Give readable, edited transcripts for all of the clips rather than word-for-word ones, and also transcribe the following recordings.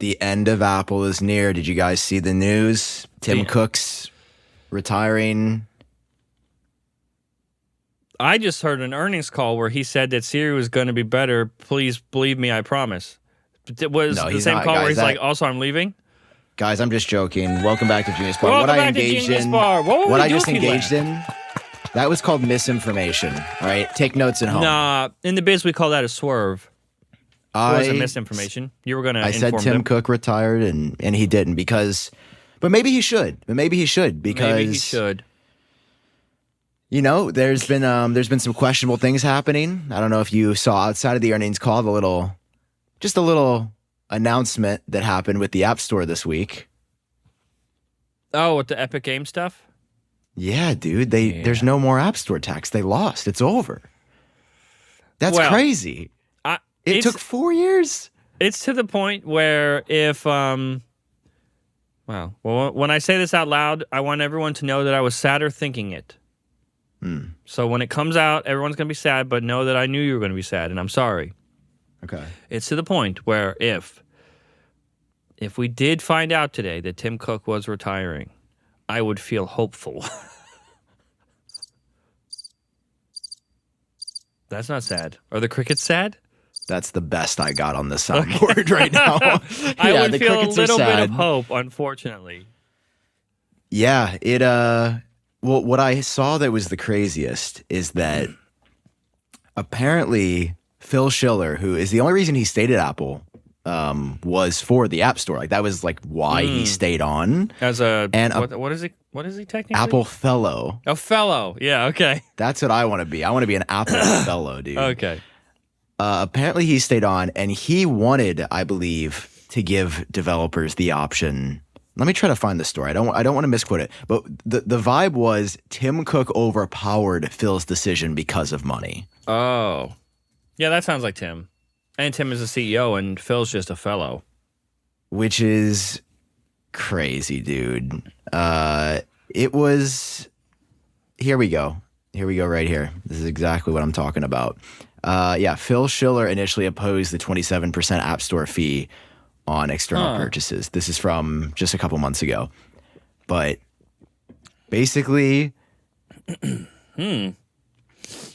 The end of Apple is near. Did you guys see the news? Tim Cook's retiring. I just heard an earnings call where he said that Siri was going to be better. Please believe me, I promise. It was the same call where he's like, also, I'm leaving? Guys, I'm just joking. Welcome back to Genius Bar. Welcome back to Genius Bar. What I just engaged in, that was called misinformation. All right? Take notes at home. Nah, in the biz, we call that a swerve. It wasn't misinformation. You were going to inform them. I said Tim Cook retired, and he didn't because... But maybe he should. Because... Maybe he should. You know, there's been some questionable things happening. I don't know if you saw outside of the earnings call a little announcement that happened with the App Store this week. Oh, with the Epic Game stuff? Yeah, dude. There's no more App Store tax. They lost. It's over. That's crazy. It took 4 years. It's to the point where if when I say this out loud, I want everyone to know that I was sadder thinking it. So when it comes out, everyone's going to be sad, but know that I knew you were going to be sad, and I'm sorry. Okay. It's to the point where if we did find out today that Tim Cook was retiring, I would feel hopeful. That's not sad. Are the crickets sad? That's the best I got on the soundboard right now. I would feel a little bit of hope, unfortunately. Yeah, well, what I saw that was the craziest is that apparently Phil Schiller, who is the only reason he stayed at Apple, was for the App Store. Like that was like why he stayed on. As what is he? What is he technically? Apple Fellow. A fellow. Yeah. Okay. That's what I want to be. I want to be an Apple Fellow, dude. Okay. Apparently he stayed on, and he wanted, I believe, to give developers the option. Let me try to find the story. I don't want to misquote it, but the vibe was Tim Cook overpowered Phil's decision because of money. Oh, yeah, that sounds like Tim. And Tim is a CEO, and Phil's just a fellow, which is crazy, dude. It was. Here we go. Right here. This is exactly what I'm talking about. Phil Schiller initially opposed the 27% App Store fee on external purchases. This is from just a couple months ago. But basically,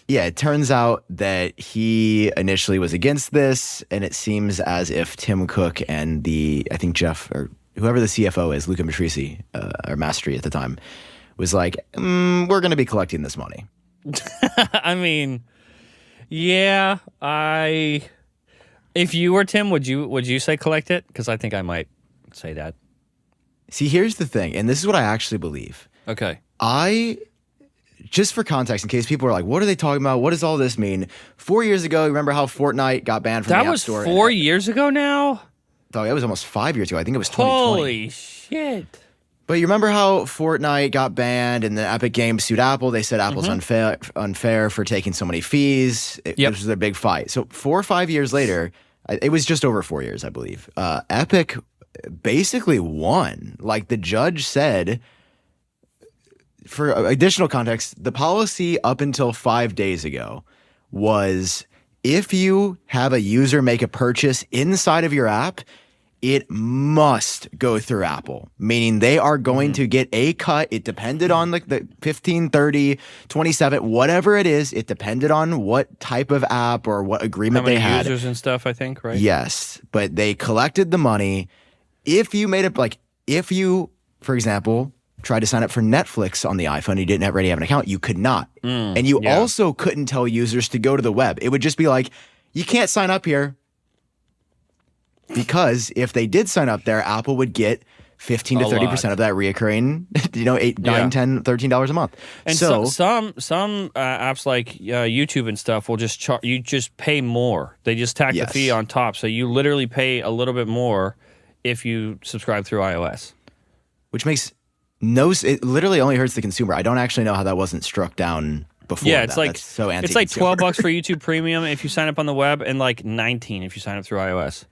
it turns out that he initially was against this, and it seems as if Tim Cook and I think Jeff, or whoever the CFO is, Luca Mastrisi, or Mastery at the time, was like, we're going to be collecting this money. I mean, yeah, if you were Tim, would you say collect it? Because I think I might say that. See, here's the thing, and this is what I actually believe. Okay. Just for context, in case people are like, what are they talking about? What does all this mean? 4 years ago, remember how Fortnite got banned from the App Store? That was 4 years ago now? Oh, it was almost 5 years ago. I think it was 2020. Holy shit. But you remember how Fortnite got banned and the Epic Games sued Apple? They said Apple's unfair for taking so many fees. This was their big fight. So 4 or 5 years later, it was just over 4 years, I believe. Epic basically won. Like the judge said, for additional context, the policy up until 5 days ago was if you have a user make a purchase inside of your app, it must go through Apple, meaning they are going to get a cut. It depended on like the 15, 30, 27, whatever it is. It depended on what type of app or what agreement they had. Users and stuff, I think, right? Yes, but they collected the money. If you made it, like if you, for example, tried to sign up for Netflix on the iPhone, you didn't already have an account, you could not. And you also couldn't tell users to go to the web. It would just be like, you can't sign up here. Because if they did sign up there, Apple would get 15 to 30% of that reoccurring, $8, $9, $10, $13 a month. And so some apps like YouTube and stuff will just you just pay more. They just tack the fee on top. So you literally pay a little bit more if you subscribe through iOS. Which makes it literally only hurts the consumer. I don't actually know how that wasn't struck down before. Yeah, it's like that's so it's like $12 for YouTube Premium if you sign up on the web, and like $19 if you sign up through iOS.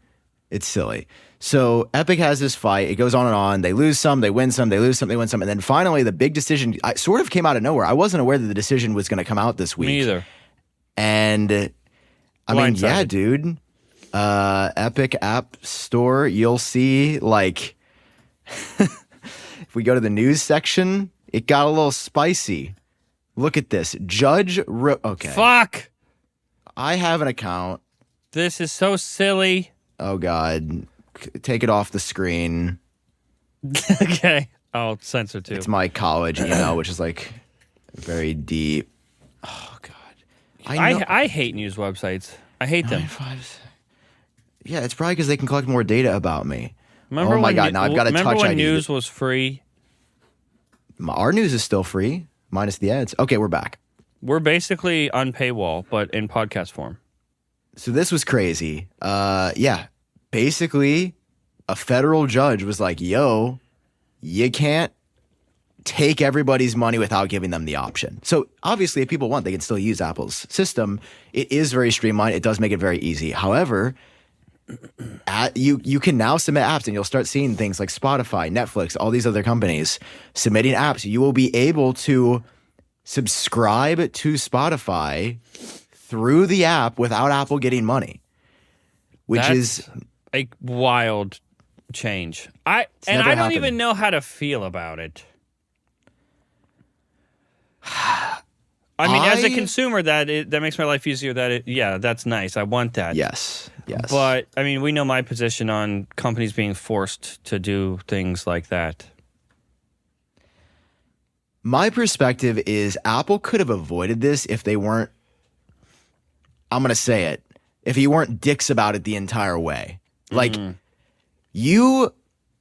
It's silly. So Epic has this fight. It goes on and on. They lose some, they win some, they lose some, they win some. And then finally the big decision sort of came out of nowhere. I wasn't aware that the decision was going to come out this week. Me either. And I mean, yeah, dude. Epic App Store, you'll see like if we go to the news section, it got a little spicy. Look at this. Okay. Fuck. I have an account. This is so silly. Oh, God. Take it off the screen. Okay. I'll censor too. It's my college email, which is like very deep. Oh, God. I hate news websites. I hate them. Yeah, it's probably because they can collect more data about me. Remember oh, my God. Now I've got to touch ID. Remember when news was free? Our news is still free, minus the ads. Okay, we're back. We're basically on paywall, but in podcast form. So this was crazy. Yeah, basically, a federal judge was like, yo, you can't take everybody's money without giving them the option. So obviously, if people want, they can still use Apple's system. It is very streamlined. It does make it very easy. However, you can now submit apps, and you'll start seeing things like Spotify, Netflix, all these other companies submitting apps. You will be able to subscribe to Spotify through the app without Apple getting money, which is a wild change. I don't even know how to feel about it. I mean, as a consumer, that makes my life easier. That's nice. I want that. Yes. But I mean, we know my position on companies being forced to do things like that. My perspective is Apple could have avoided this if they weren't, I'm going to say it, if you weren't dicks about it the entire way. Like, you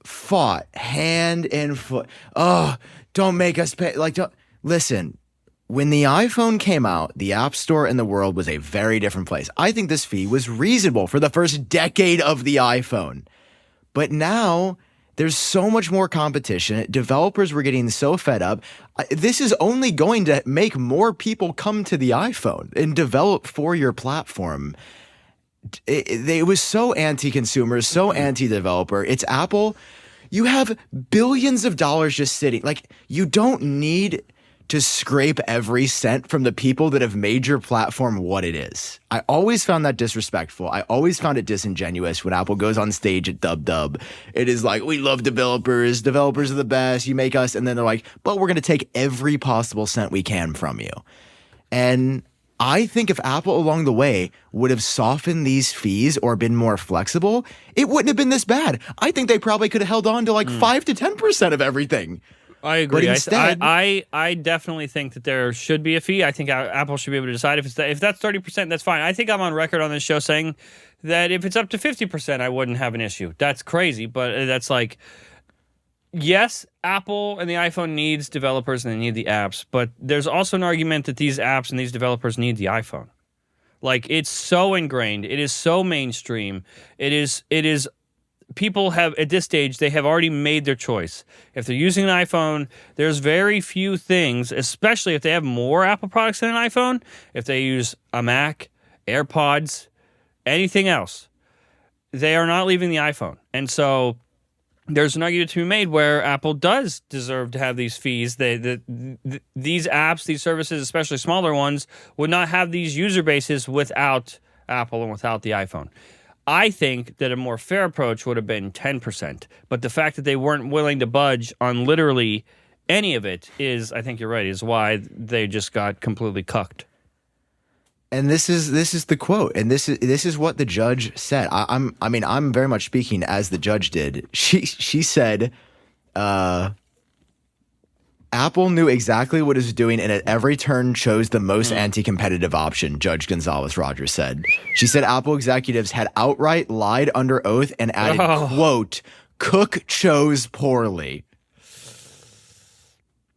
fought hand and foot. Oh, don't make us pay. Like, listen, when the iPhone came out, the App Store in the world was a very different place. I think this fee was reasonable for the first decade of the iPhone. But now there's so much more competition. Developers were getting so fed up. This is only going to make more people come to the iPhone and develop for your platform. It was so anti-consumer, so anti-developer. It's Apple. You have billions of dollars just sitting. Like, you don't need to scrape every cent from the people that have made your platform what it is. I always found that disrespectful. I always found it disingenuous when Apple goes on stage at Dub. It is like, we love developers. Developers are the best. You make us. And then they're like, but we're going to take every possible cent we can from you. And I think if Apple along the way would have softened these fees or been more flexible, it wouldn't have been this bad. I think they probably could have held on to like 5 to 10% of everything. I agree. But instead, I definitely think that there should be a fee. I think Apple should be able to decide if that's 30%. That's fine. I think I'm on record on this show saying that if it's up to 50%, I wouldn't have an issue. That's crazy, but that's like, yes, Apple and the iPhone needs developers and they need the apps, but there's also an argument that these apps and these developers need the iPhone. Like, it's so ingrained. It is so mainstream. It is. People have, at this stage, they have already made their choice. If they're using an iPhone, there's very few things, especially if they have more Apple products than an iPhone, if they use a Mac, AirPods, anything else, they are not leaving the iPhone. And so there's an argument to be made where Apple does deserve to have these fees. These apps, these services, especially smaller ones, would not have these user bases without Apple and without the iPhone. I think that a more fair approach would have been 10%, but the fact that they weren't willing to budge on literally any of it is, I think you're right, is why they just got completely cucked. And this is the quote, and this is what the judge said. I'm very much speaking as the judge did. She said, Apple knew exactly what it was doing and at every turn chose the most anti-competitive option, Judge Gonzalez-Rogers said. She said Apple executives had outright lied under oath and added, quote, Cook chose poorly.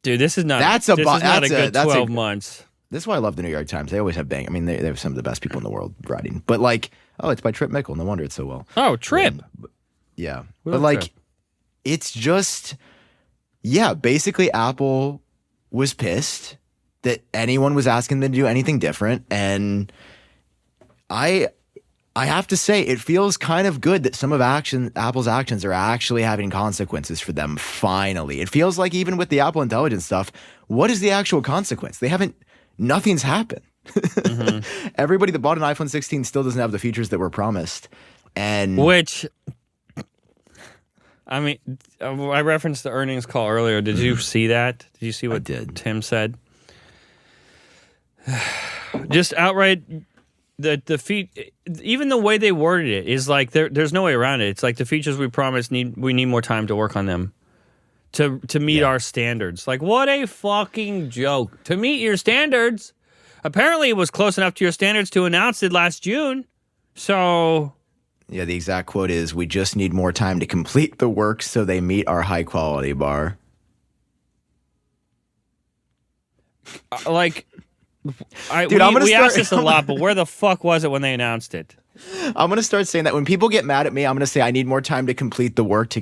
Dude, this is not a good 12 months. This is why I love the New York Times. They always have they have some of the best people in the world writing. But like, it's by Trip Mickle. No wonder it's so well. Oh, Trip. Yeah. But like, Trip. It's just... Yeah, basically Apple was pissed that anyone was asking them to do anything different. And I have to say, it feels kind of good that some of Apple's actions are actually having consequences for them, finally. It feels like even with the Apple Intelligence stuff, what is the actual consequence? Nothing's happened. Everybody that bought an iPhone 16 still doesn't have the features that were promised. And which, I mean, I referenced the earnings call earlier. Did you see that? Did you see what Tim said? Just outright, even the way they worded it is like there's no way around it. It's like the features we promised we need more time to work on them to meet our standards. Like, what a fucking joke. To meet your standards. Apparently it was close enough to your standards to announce it last June. So yeah, the exact quote is, "We just need more time to complete the work so they meet our high quality bar." Like, Dude, we asked this a lot, but where the fuck was it when they announced it? I'm going to start saying that when people get mad at me, I'm going to say I need more time to complete the work to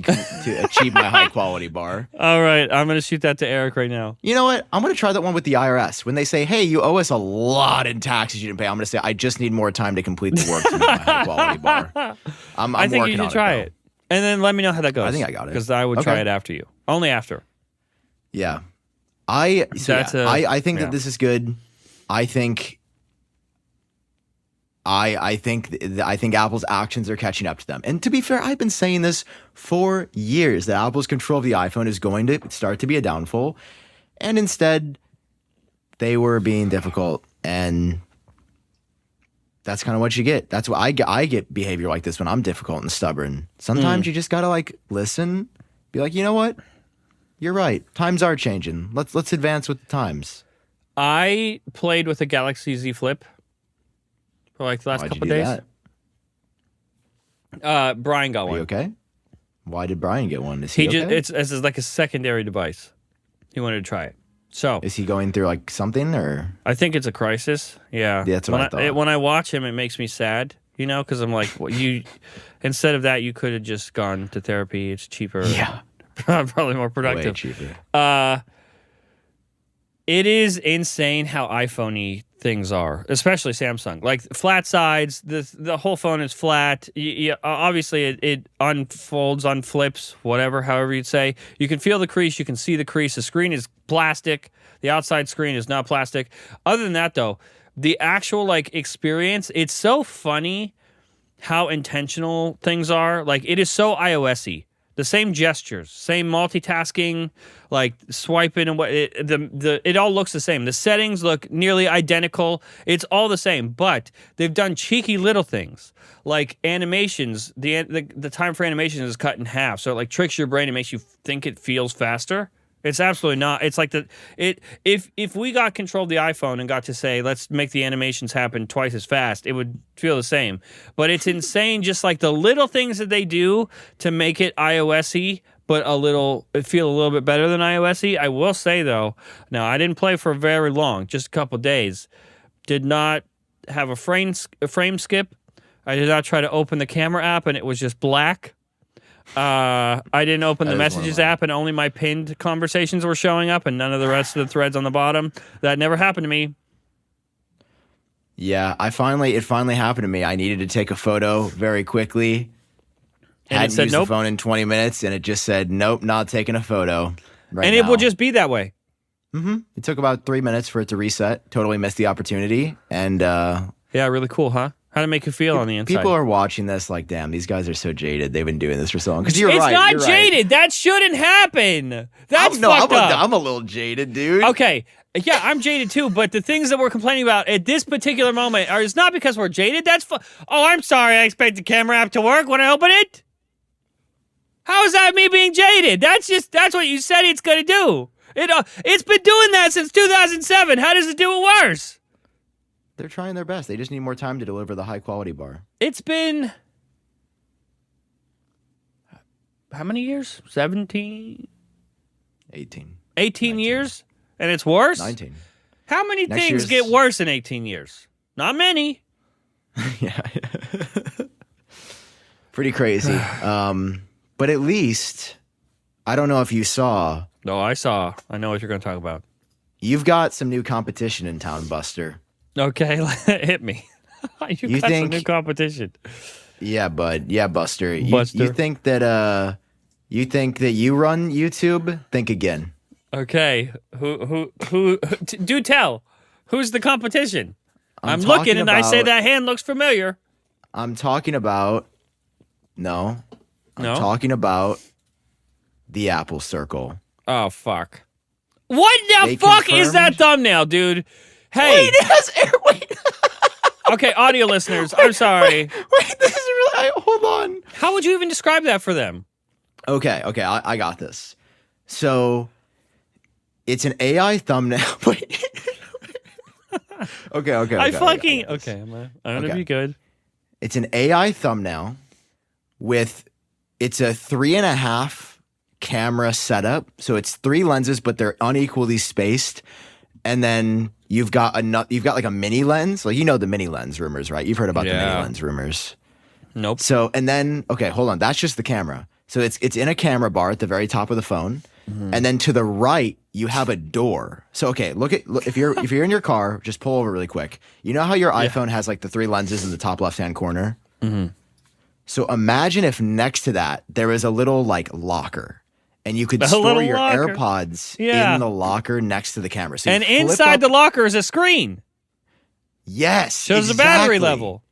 achieve my high quality bar. All right, I'm going to shoot that to Eric right now. You know what? I'm going to try that one with the IRS. When they say, "Hey, you owe us a lot in taxes you didn't pay," I'm going to say, "I just need more time to complete the work to meet my high quality bar." I think you should try it. And then let me know how that goes. I think I got it. Because I would try it after you. Only after. Yeah. I think that this is good. I think Apple's actions are catching up to them. And to be fair, I've been saying this for years, that Apple's control of the iPhone is going to start to be a downfall. And instead, they were being difficult. And that's kind of what you get. That's what I get behavior like this when I'm difficult and stubborn. Sometimes you just got to like listen, be like, you know what? You're right. Times are changing. Let's advance with the times. I played with a Galaxy Z Flip for like the last couple of days. Brian got one. Are you okay? Why did Brian get one? Is he okay? It's like a secondary device. He wanted to try it. So is he going through like something, or? I think it's a crisis. Yeah, that's what I thought. When I watch him, it makes me sad. You know, because I'm like, instead of that, you could have just gone to therapy. It's cheaper. Yeah, probably more productive. Way cheaper. It is insane how iPhone-y things are, especially Samsung. Like flat sides, the whole phone is flat. Obviously, it unfolds, unflips, however you'd say. You can feel the crease. You can see the crease. The screen is plastic. The outside screen is not plastic. Other than that, though, the actual like experience, it's so funny how intentional things are. Like, it is so iOS-y. The same gestures, same multitasking, like swiping and it all looks the same. The settings look nearly identical. It's all the same, but they've done cheeky little things like animations. The time for animations is cut in half, so it like tricks your brain and makes you think it feels faster. It's absolutely not. It's like if we got control of the iPhone and got to say, let's make the animations happen twice as fast, it would feel the same. But it's insane, just like the little things that they do to make it iOS-y, but feel a little bit better than iOS-y. I will say though, now I didn't play for very long, just a couple days. Did not have a frame skip. I did not try to open the camera app and it was just black. I didn't open the messages app and only my pinned conversations were showing up and none of the rest of the threads on the bottom. That never happened to me. Yeah, it finally happened to me. I needed to take a photo very quickly. And hadn't it said used nope. the phone in 20 minutes and it just said, nope, not taking a photo right and now. It will just be that way. Mm-hmm. It took about 3 minutes for it to reset. Totally missed the opportunity. And yeah, really cool, huh? How did it make you feel on the inside? People are watching this like, damn, these guys are so jaded. They've been doing this for so long. Because you're it's right. It's not jaded. That shouldn't happen. That's fucked up. I'm a little jaded, dude. Okay. Yeah, I'm jaded too, but the things that we're complaining about at this particular moment is not because we're jaded. Oh, I'm sorry. I expect the camera app to work when I open it. How is that me being jaded? That's what you said it's going to do. It's been doing that since 2007. How does it do it worse? They're trying their best. They just need more time to deliver the high quality bar. It's been how many years? 17? 18. 18 19. years? And it's worse? 19. How many things get worse in 18 years? Not many. Yeah. Pretty crazy. But at least, I don't know if you saw. No, I saw. I know what you're going to talk about. You've got some new competition in town, Buster. Okay, hit me. you got some new competition. Yeah, bud. Yeah, Buster. You think that you run YouTube? Think again. Okay. Who do tell. Who's the competition? I'm looking and I say that hand looks familiar. I'm talking about I'm talking about the Apple Circle. Oh fuck! What the fuck is that thumbnail, dude? Hey, wait. Okay, audio listeners, I'm sorry. Wait, this is really. Hold on. How would you even describe that for them? Okay, I got this. So, it's an AI thumbnail. Wait. Okay. I'm gonna be good. It's an AI thumbnail it's a 3.5 camera setup. So it's 3 lenses, but they're unequally spaced. And then you've got like a mini lens. Like, the mini lens rumors, right? You've heard about the mini lens rumors. Nope. So, and then, okay, hold on. That's just the camera. So it's in a camera bar at the very top of the phone. Mm-hmm. And then to the right, you have a door. So, okay, look if you're in your car, just pull over really quick. You know how your iPhone has like the 3 lenses in the top left-hand corner? Mm-hmm. So imagine if next to that, there was a little like locker. And you could store your AirPods in the locker next to the camera. So and inside the locker is a screen. Yes. Shows the battery level.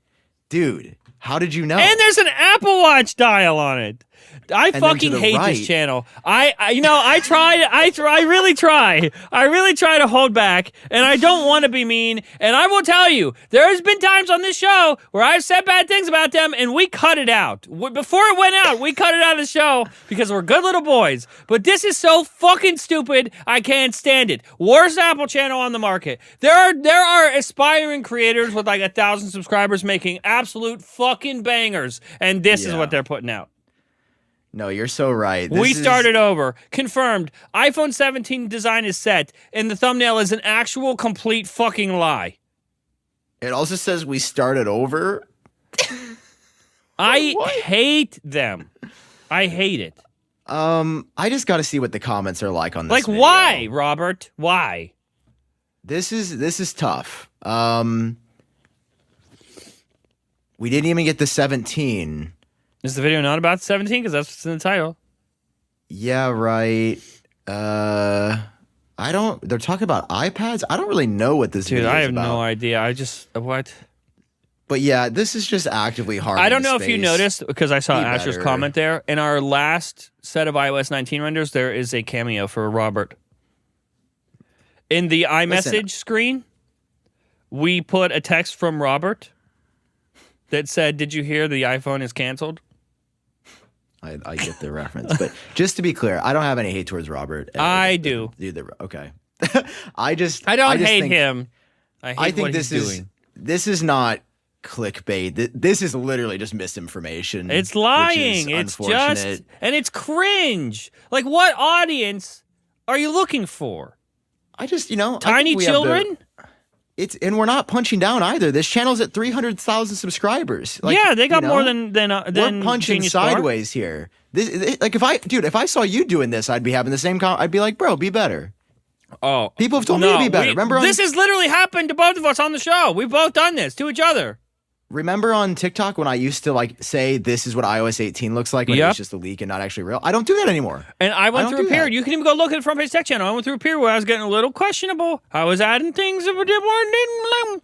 Dude, how did you know? And there's an Apple Watch dial on it. I fucking hate this channel. I really try to hold back, and I don't want to be mean. And I will tell you, there has been times on this show where I've said bad things about them, and we cut it out. Before it went out, we cut it out of the show because we're good little boys. But this is so fucking stupid, I can't stand it. Worst Apple channel on the market. There are aspiring creators with like 1,000 subscribers making absolute fucking bangers, and this is what they're putting out. No, you're so right. We started over. Confirmed. iPhone 17 design is set, and the thumbnail is an actual complete fucking lie. It also says we started over. I hate them. I hate it. I just got to see what the comments are like on this. Like, video. Why, Robert? Why? This is tough. We didn't even get the 17. Is the video not about 17? Because that's what's in the title. Yeah, right. They're talking about iPads? I don't really know what this video is about. Dude, I have no idea. What? But yeah, this is just actively hard. I don't know if you noticed, because I saw Asher's comment there. In our last set of iOS 19 renders, there is a cameo for Robert. In the iMessage screen, we put a text from Robert that said, "Did you hear the iPhone is canceled?" I get the reference, but just to be clear, I don't have any hate towards Robert. I do. Okay. I don't hate him. I think this is not clickbait. This is literally just misinformation. It's lying. It's just, and it's cringe. Like, what audience are you looking for? Tiny children? And we're not punching down either. This channel's at 300,000 subscribers. They got more than we're punching Genius sideways Bar. Here. If I saw you doing this, I'd be having the same I'd be like, bro, be better. Oh, people have told me to be better. Remember, this has literally happened to both of us on the show. We've both done this to each other. Remember on TikTok when I used to say this is what iOS 18 looks like when it was just a leak and not actually real? I don't do that anymore. And I went through a period. You can even go look at the Front Page Tech channel. I went through a period where I was getting a little questionable. I was adding things that weren't.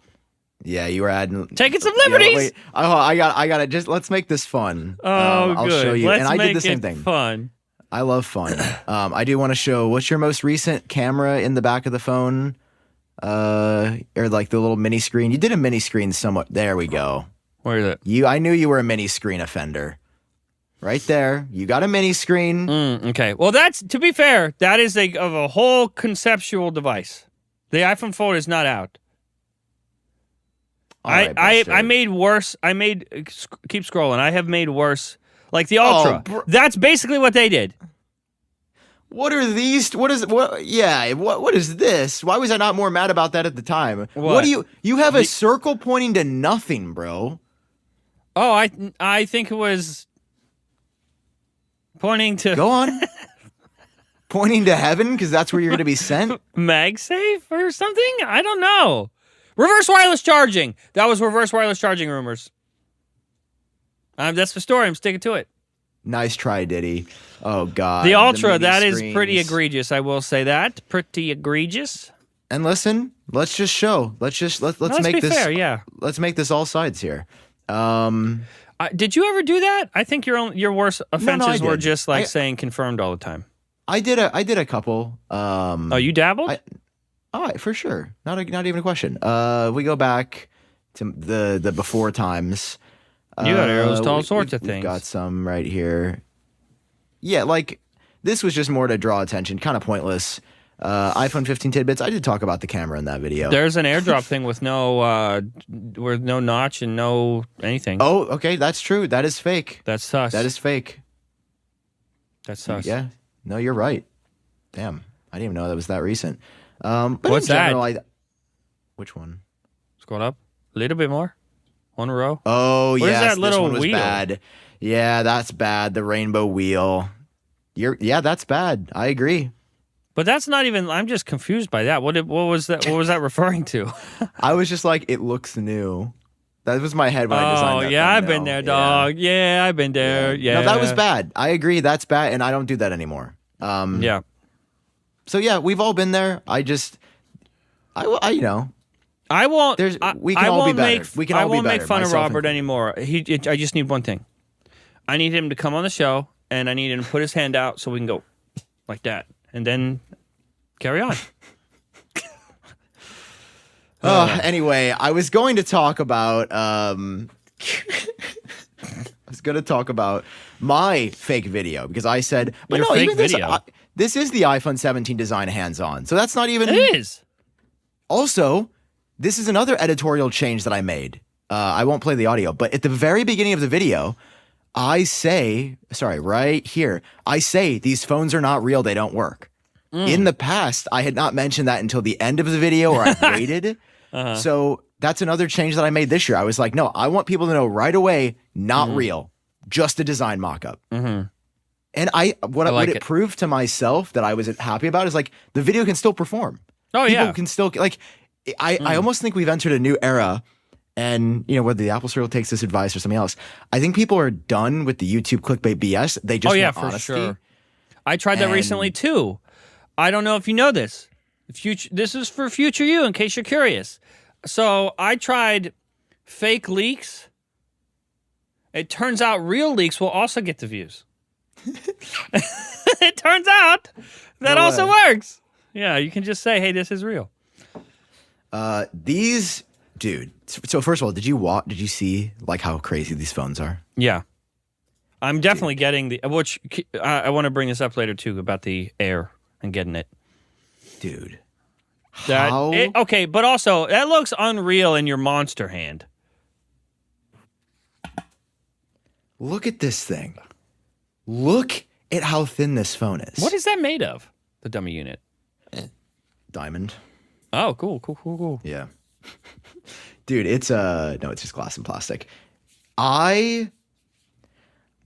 Yeah, you were taking some liberties. Wait, I got it. Just let's make this fun. I'll show you. Let's I make did the same it thing. Fun. I love fun. I do want to show. What's your most recent camera in the back of the phone? Or like the little mini screen. You did a mini screen somewhat. There we go. Where is it? I knew you were a mini screen offender. Right there. You got a mini screen. Okay. Well, to be fair, that is of a whole conceptual device. The iPhone Fold is not out. I made worse. Keep scrolling. I have made worse. Like the Ultra. That's basically what they did. What are these? What is this? Why was I not more mad about that at the time? What do you have a circle pointing to nothing, bro? Oh, I think it was pointing to... Go on. Pointing to heaven because that's where you're going to be sent? MagSafe or something? I don't know. Reverse wireless charging. That was reverse wireless charging rumors. That's the story. I'm sticking to it. Nice try, Diddy. Oh, God. The Ultra, that is pretty egregious. I will say that. Pretty egregious. And listen, let's just show. Let's make this fair, yeah. Let's make this all sides here. Did you ever do that? I think your worst offenses were didn't. just like saying confirmed all the time. I did a couple. Oh, you dabbled? For sure. Not even a question. We go back to the before times. You got arrows to all sorts of things. We've got some right here. Yeah, like this was just more to draw attention. Kind of pointless. iPhone 15 tidbits. I did talk about the camera in that video. There's an AirDrop thing with no notch and no anything. Oh, okay, that's true. That is fake. That's sus. That is fake. That's sus. Yeah. No, you're right. Damn, I didn't even know that was that recent. But what's in general, that? Which one? Scroll up a little bit more. One row. Oh, Where's yes, that little this one was wheel? bad. Yeah, that's bad. The rainbow wheel. That's bad. I agree. But that's not even. I'm just confused by that. What was that? What was that referring to? I was just like, it looks new. That was my head when I designed that. Oh yeah, thumbnail. I've been there, dog. Yeah, I've been there. Yeah. No, that was bad. I agree. That's bad, and I don't do that anymore. Yeah. So yeah, we've all been there. I you know. I won't. We can all be better. We can all be better. I won't make fun of myself Robert included. anymore. I just need one thing. I need him to come on the show, and I need him to put his hand out so we can go like that, and then carry on. Anyway, I was going to talk about my fake video because I said, but Your no, fake even this, video? this is the iPhone 17 design hands-on, so that's not even. It is. Also, this is another editorial change that I made. I won't play the audio, but at the very beginning of the video, I say these phones are not real. They don't work. In the past, I had not mentioned that until the end of the video, or I waited. So that's another change that I made this year. I was like, no, I want people to know right away, not real, just a design mock-up. And what it proved to myself that I was happy about is like the video can still perform. Oh, People yeah. can still like. I almost think we've entered a new era, and you know whether the Apple Store takes this advice or something else. I think people are done with the YouTube clickbait BS. They just want for honesty. sure. I tried that recently too. I don't know if you know this. This is for future you, in case you're curious. So I tried fake leaks. It turns out real leaks will also get the views. It turns out that also works. Yeah, you can just say, "Hey, this is real." Dude. So first of all, did you see like how crazy these phones are? Yeah, I'm definitely getting which I want to bring this up later too about the Air and getting it. Dude. Okay, but also that looks unreal in your monster hand. Look at this thing. Look at how thin this phone is. What is that made of? The dummy unit. Diamond. Oh, cool. Yeah. Dude, it's just glass and plastic. A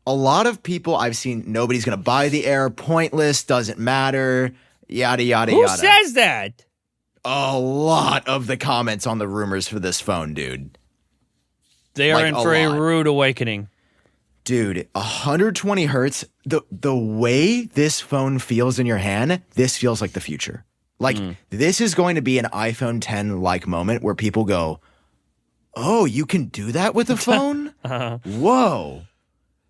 lot of people I've seen, nobody's going to buy the Air, pointless, doesn't matter, yada, yada, Who yada. says that? A lot of the comments on the rumors for this phone, dude. They are Like, in a for a lot. rude awakening. Dude, 120 hertz, the way this phone feels in your hand, this feels like the future. Like, this is going to be an iPhone 10-like moment where people go, oh, you can do that with a phone? Whoa.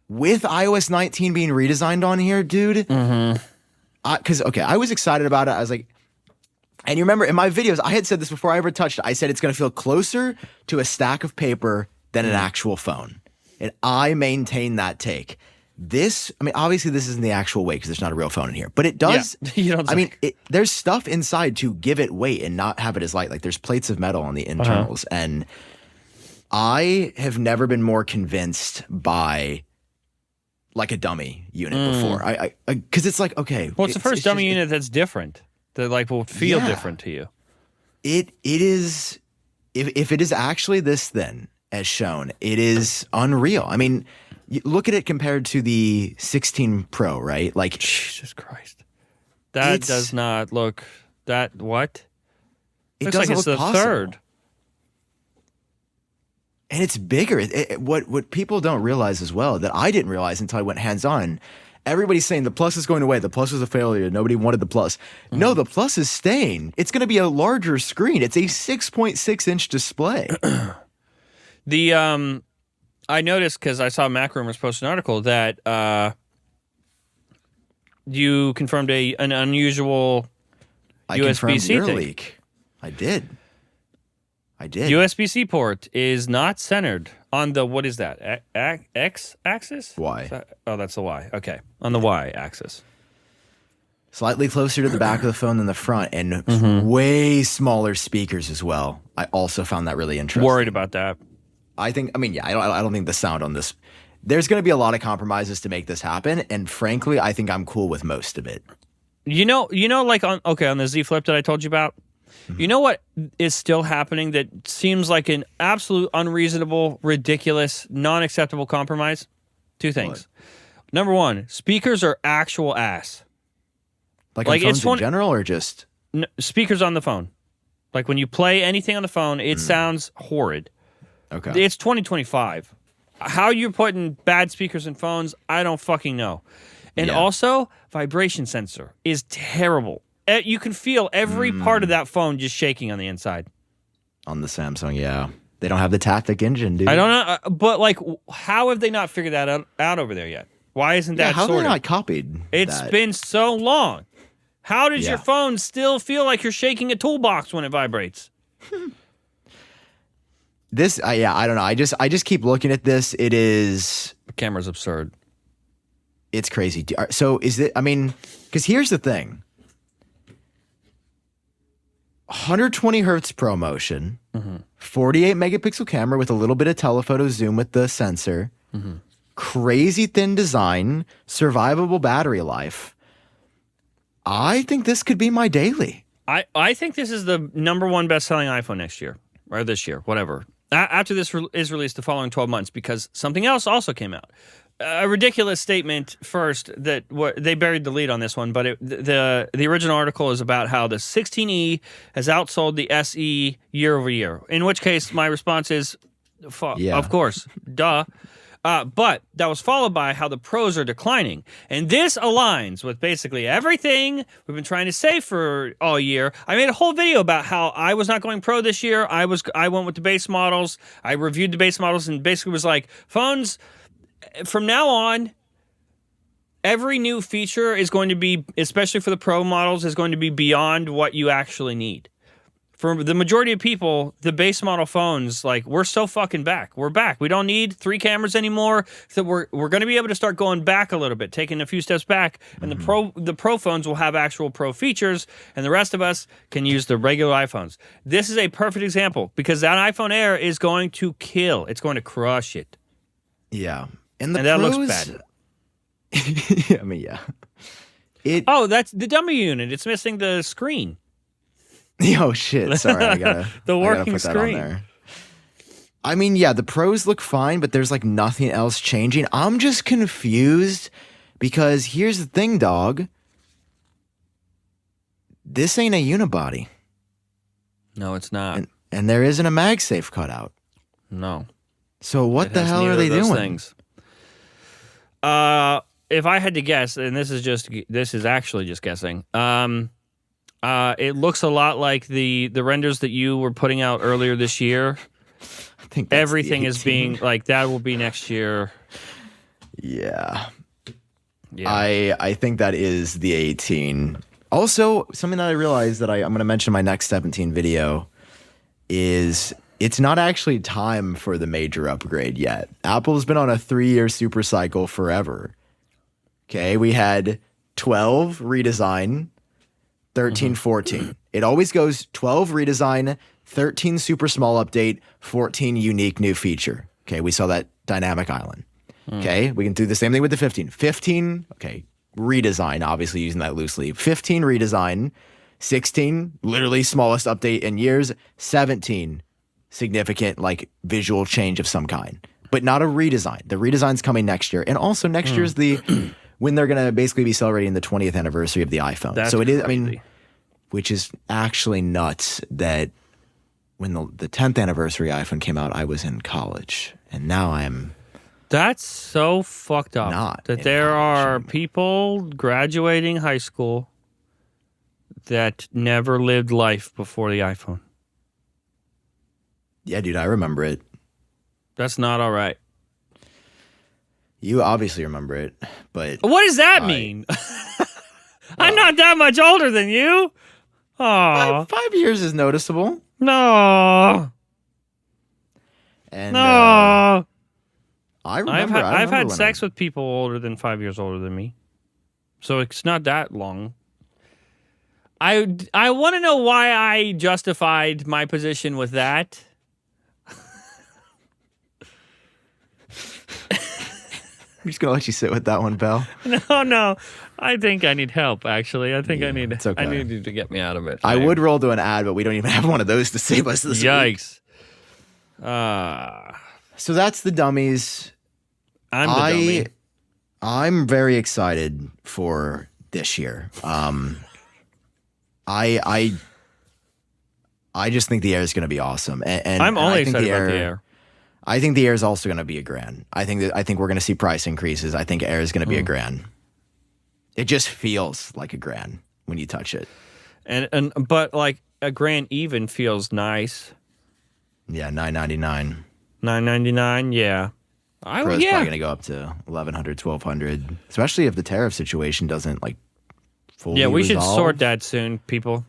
With iOS 19 being redesigned on here, dude. Because, I was excited about it. I was like, and you remember in my videos, I had said this before I ever touched it. I said it's going to feel closer to a stack of paper than an actual phone. And I maintain that take. Obviously this isn't the actual weight because there's not a real phone in here, but it does. Yeah. There's stuff inside to give it weight and not have it as light. Like there's plates of metal on the internals. And I have never been more convinced by like a dummy unit before. Because it's like, okay. Well, it's the first dummy unit that's different. That like will feel different to you. It is, if it is actually this thin as shown, it is unreal. I mean, look at it compared to the 16 Pro, right? Like, Jesus Christ, that does not look that what? It looks like doesn't it's look the possible. third, and it's bigger. What people don't realize as well that I didn't realize until I went hands on, everybody's saying the Plus is going away. The Plus was a failure. Nobody wanted the Plus. No, the Plus is staying. It's going to be a larger screen. It's a 6.6-inch display. I noticed because I saw Mac Rumors post an article that you confirmed an unusual USB-C thing. Leak. I did. USB-C port is not centered on the, what is that? X axis? Y. That's the Y. Okay. On the Y axis. Slightly closer to the back of the phone than the front, and way smaller speakers as well. I also found that really interesting. Worried about that. I don't think the sound on this. There's going to be a lot of compromises to make this happen, and frankly, I think I'm cool with most of it. Like on the Z Flip that I told you about. You know what is still happening that seems like an absolute unreasonable, ridiculous, non-acceptable compromise? Two things. What? Number one, speakers are actual ass. Like on phones in general, or just speakers on the phone? Like when you play anything on the phone, it sounds horrid. Okay. It's 2025. How you're putting bad speakers in phones, I don't fucking know. And also, vibration sensor is terrible. You can feel every part of that phone just shaking on the inside. On the Samsung, yeah. They don't have the Taptic engine, dude. I don't know, but like, how have they not figured that out over there yet? Why isn't that how sorted? have they not copied It's that? been so long. How does your phone still feel like you're shaking a toolbox when it vibrates? This, I don't know. I just keep looking at this. It is... The camera's absurd. It's crazy. So is it... I mean, because here's the thing. 120 hertz ProMotion, 48 megapixel camera with a little bit of telephoto zoom with the sensor, crazy thin design, survivable battery life. I think this could be my daily. I think this is the number one best-selling iPhone next year, or this year, whatever. After this is released the following 12 months, because something else also came out. A ridiculous statement first that they buried the lead on this one, but the original article is about how the 16E has outsold the SE year over year. In which case, my response is, of course, duh. But that was followed by how the Pros are declining. And this aligns with basically everything we've been trying to say for all year. I made a whole video about how I was not going Pro this year. I went with the base models. I reviewed the base models and basically was like, phones... From now on, every new feature is going to be, especially for the Pro models, is going to be beyond what you actually need. For the majority of people, the base model phones, like, we're so fucking back. We're back. We don't need 3 cameras anymore. So we're going to be able to start going back a little bit, taking a few steps back. And the Pro phones will have actual Pro features, and the rest of us can use the regular iPhones. This is a perfect example because that iPhone Air is going to kill. It's going to crush it. Yeah. And that looks bad. I mean, yeah. That's the dummy unit. It's missing the screen. Oh, shit. Sorry, I gotta put that on there. I mean, yeah, the Pros look fine, but there's like nothing else changing. I'm just confused because here's the thing, dog. This ain't a unibody. No, it's not. And there isn't a MagSafe cutout. No. So what the hell are they doing? Things. If I had to guess, and this is actually just guessing. It looks a lot like the renders that you were putting out earlier this year. I think everything is being like that will be next year. Yeah. I think that is the 18. Also, something that I realized that I'm going to mention in my next 17 video is it's not actually time for the major upgrade yet. Apple's been on a 3-year super cycle forever. Okay, we had 12 redesign, 13, 14. It always goes 12 redesign, 13 super small update, 14 unique new feature. Okay, we saw that dynamic island. Okay, we can do the same thing with the 15. 15, okay, redesign, obviously using that loosely. 15 redesign, 16, literally smallest update in years, 17, significant like visual change of some kind, but not a redesign. The redesign's coming next year. And also next year's when they're going to basically be celebrating the 20th anniversary of the iPhone. That's so it is, crazy. I mean, which is actually nuts that when the 10th anniversary iPhone came out, I was in college and now I'm That's so fucked up. Not that there are people graduating high school that never lived life before the iPhone. Yeah, dude, I remember it. That's not all right. You obviously remember it, but what does that mean? I'm not that much older than you. Oh, 5 years is noticeable. No. And no. I remember. I've had sex with people older than 5 years older than me, so it's not that long. I want to know why I justified my position with that. I'm just gonna let you sit with that one, pal. No. I think I need help. Actually, I think I need. It's okay. I need you to get me out of it. I would roll to an ad, but we don't even have one of those to save us this week. Yikes! So that's the dummies. I'm the dummy. I'm very excited for this year. I just think the Air is going to be awesome, and I'm only excited about the Air. I think the Air is also going to be a grand. I think we're going to see price increases. I think Air is going to be a grand. It just feels like a grand when you touch it. But like a grand even feels nice. Yeah, $999. $999, yeah. Pro's probably going to go up to $1,100, $1,200, especially if the tariff situation doesn't like fully we should resolve. sort that soon, people.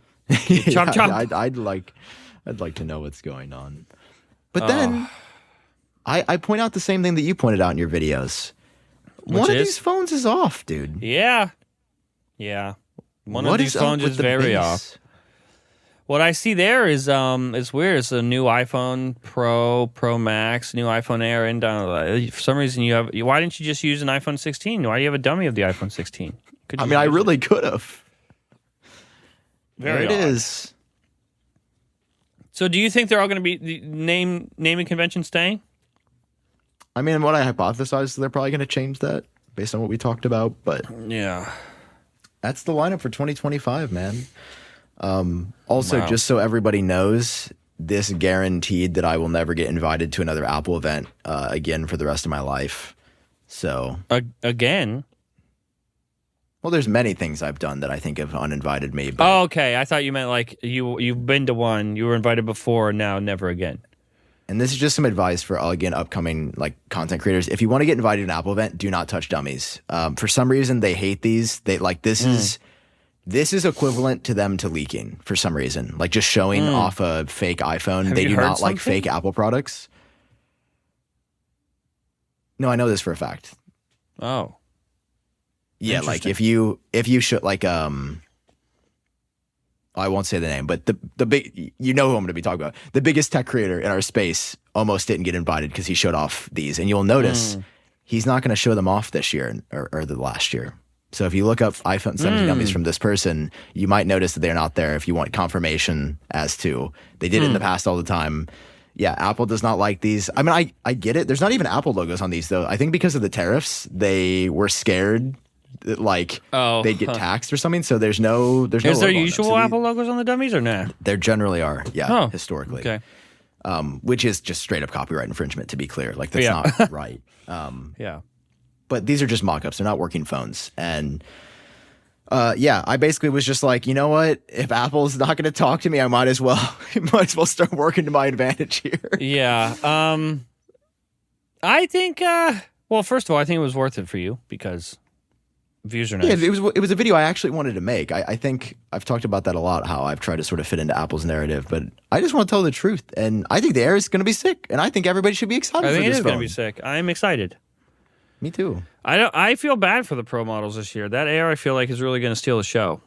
Yeah, chop. I'd like to know what's going on. But then I point out the same thing that you pointed out in your videos. One of these phones is off, dude. Yeah. One of these phones is very off. What I see there is it's weird. It's a new iPhone Pro Max, new iPhone Air, and for some reason why didn't you just use an iPhone 16? Why do you have a dummy of the iPhone 16? I really could have. There it is. So do you think they're all going to be the naming convention staying? I mean, what I hypothesized, they're probably going to change that based on what we talked about. But yeah, that's the lineup for 2025, man. Also, just so everybody knows, this guaranteed that I will never get invited to another Apple event again for the rest of my life. So again. Well, there's many things I've done that I think have uninvited me. But oh, okay. I thought you meant like you've been to one, you were invited before, and now never again. And this is just some advice for, again, upcoming like content creators. If you want to get invited to an Apple event, do not touch dummies. For some reason, they hate these. They like this is equivalent to them to leaking for some reason. Like just showing off a fake iPhone. They do not like fake Apple products. No, I know this for a fact. Oh. Yeah, like if you should like I won't say the name, but the big, you know who I'm going to be talking about. The biggest tech creator in our space almost didn't get invited because he showed off these, and you'll notice he's not going to show them off this year or the last year. So if you look up iPhone 17 dummies from this person, you might notice that they're not there. If you want confirmation as to they did it in the past all the time. Yeah, Apple does not like these. I mean, I get it. There's not even Apple logos on these though. I think because of the tariffs, they were scared that like they'd get taxed or something. So there's no. Is there usual Apple logos on the dummies or not? There generally are. Yeah, historically. Okay. Which is just straight up copyright infringement. To be clear, like that's not right. Yeah. But these are just mock-ups. They're not working phones. And I basically was just like, you know what? If Apple's not going to talk to me, I might as well start working to my advantage here. Yeah. I think. Well, first of all, I think it was worth it for you because views are nice. Yeah, it was a video I actually wanted to make. I think I've talked about that a lot, how I've tried to sort of fit into Apple's narrative, but I just want to tell the truth. And I think the Air is going to be sick, and I think everybody should be excited for this phone. I think it is going to be sick. I'm excited. Me too. I feel bad for the Pro models this year. That Air, I feel like, is really going to steal the show.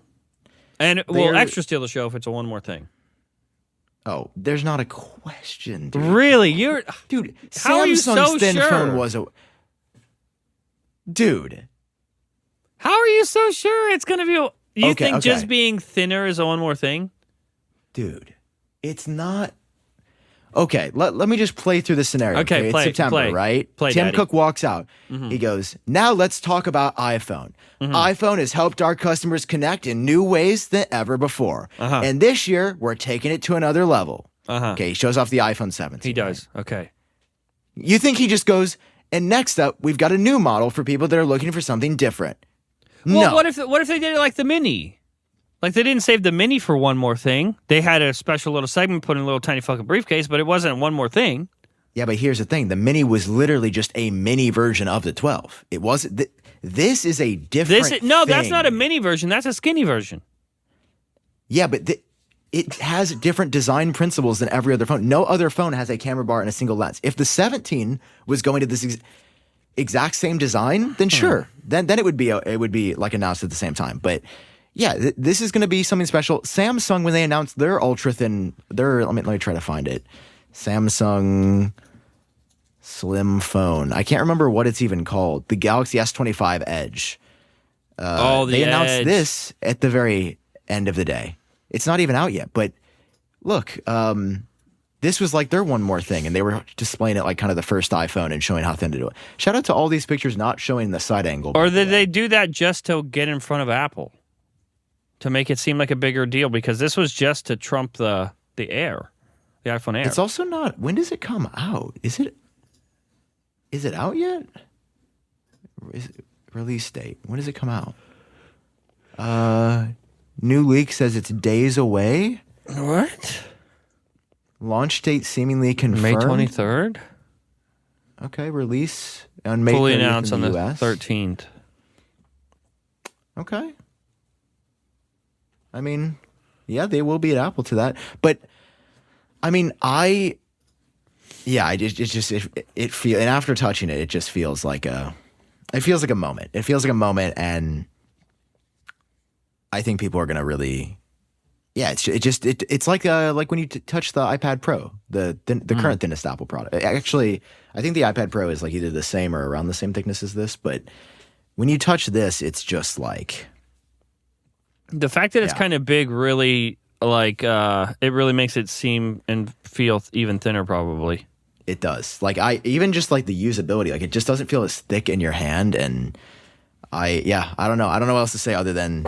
And will extra steal the show if it's a one more thing. Oh, there's not a question, dude. Really? Dude, how are you so thin sure? Phone was a... Dude. How are you so sure it's going to be... You think just being thinner is a one more thing? Dude, it's not... Okay, let me just play through the scenario. Okay, it's September, right? Tim Cook walks out. He goes, now let's talk about iPhone. iPhone has helped our customers connect in new ways than ever before. And this year, we're taking it to another level. Okay, he shows off the iPhone 17. He does. Okay. You think he just goes, And next up, we've got a new model for people that are looking for something different. Well, no. what if they did it like the Mini? Like, they didn't save the Mini for one more thing. They had a special little segment put in a little tiny fucking briefcase, but it wasn't one more thing. Yeah, but here's the thing. The Mini was literally just a mini version of the 12. It wasn't. This is a different thing. That's not a mini version. That's a skinny version. Yeah, but it has different design principles than every other phone. No other phone has a camera bar and a single lens. If the 17 was going to this exact same design, then sure. Then it would be like announced at the same time. But yeah, this is going to be something special. Samsung, when they announced their ultra thin, let me try to find it. Samsung slim phone. I can't remember what it's even called. The Galaxy S25 Edge. They announced this at the very end of the day. It's not even out yet. But look, this was like their one more thing, and they were displaying it like kind of the first iPhone and showing how thin to do it. Shout out to all these pictures not showing the side angle. Or did they do that just to get in front of Apple? To make it seem like a bigger deal, because this was just to trump the Air, the iPhone Air. It's also not. When does it come out? Is it out yet? Release date. When does it come out? New leak says it's days away. What? Launch date seemingly confirmed. May 23rd. Okay, release on May 30th fully announced in the on the US. 13th. Okay. I mean, yeah, they will be at Apple to that. But I mean, it feels, and after touching it, it just feels like a moment. It feels like a moment, and I think people are gonna really, yeah. It's like when you touch the iPad Pro, the current thinnest Apple product. Actually, I think the iPad Pro is like either the same or around the same thickness as this, but when you touch this, it's just like. The fact that it's kind of big really, like, it really makes it seem and feel even thinner, probably. It does. Like, even just like the usability, like it just doesn't feel as thick in your hand. And I don't know. I don't know what else to say other than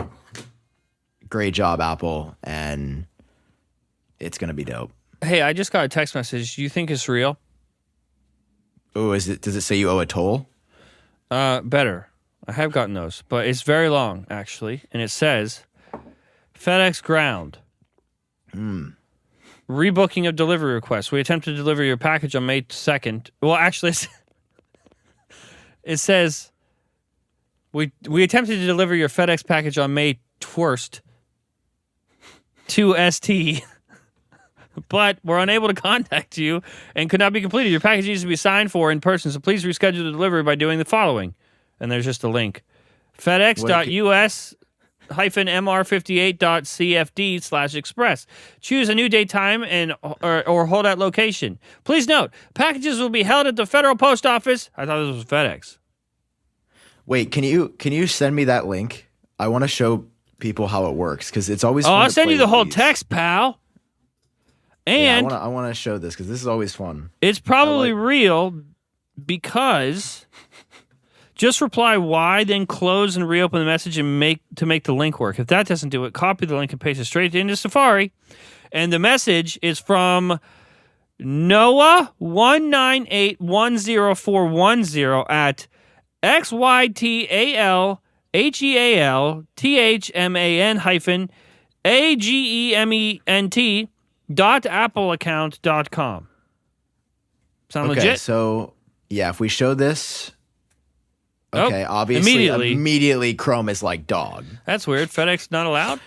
great job, Apple. And it's going to be dope. Hey, I just got a text message. Do you think it's real? Oh, does it say you owe a toll? Better. I have gotten those, but it's very long, actually. And it says, FedEx ground. Rebooking of delivery requests. We attempt to deliver your package on May 2nd. Well, actually, it says, we attempted to deliver your FedEx package on May 1st to ST, but we're unable to contact you and could not be completed. Your package needs to be signed for in person, so please reschedule the delivery by doing the following. And there's just a link. FedEx.us-mr58.cfd/express. Choose a new date, time, and or hold at location. Please note, packages will be held at the Federal Post Office. I thought this was FedEx. Wait, can you send me that link? I want to show people how it works because it's always. I'll send you the whole text, pal. And I want to show this because this is always fun. It's probably real because. Just reply Y, then close and reopen the message and make the link work. If that doesn't do it, copy the link and paste it straight into Safari. And the message is from Noah19810410 at XYTALHEALTHMANT.appleaccount.com. Sound legit? Okay, so yeah, if we show this. Okay, obviously, immediately Chrome is like dog. That's weird. FedEx not allowed?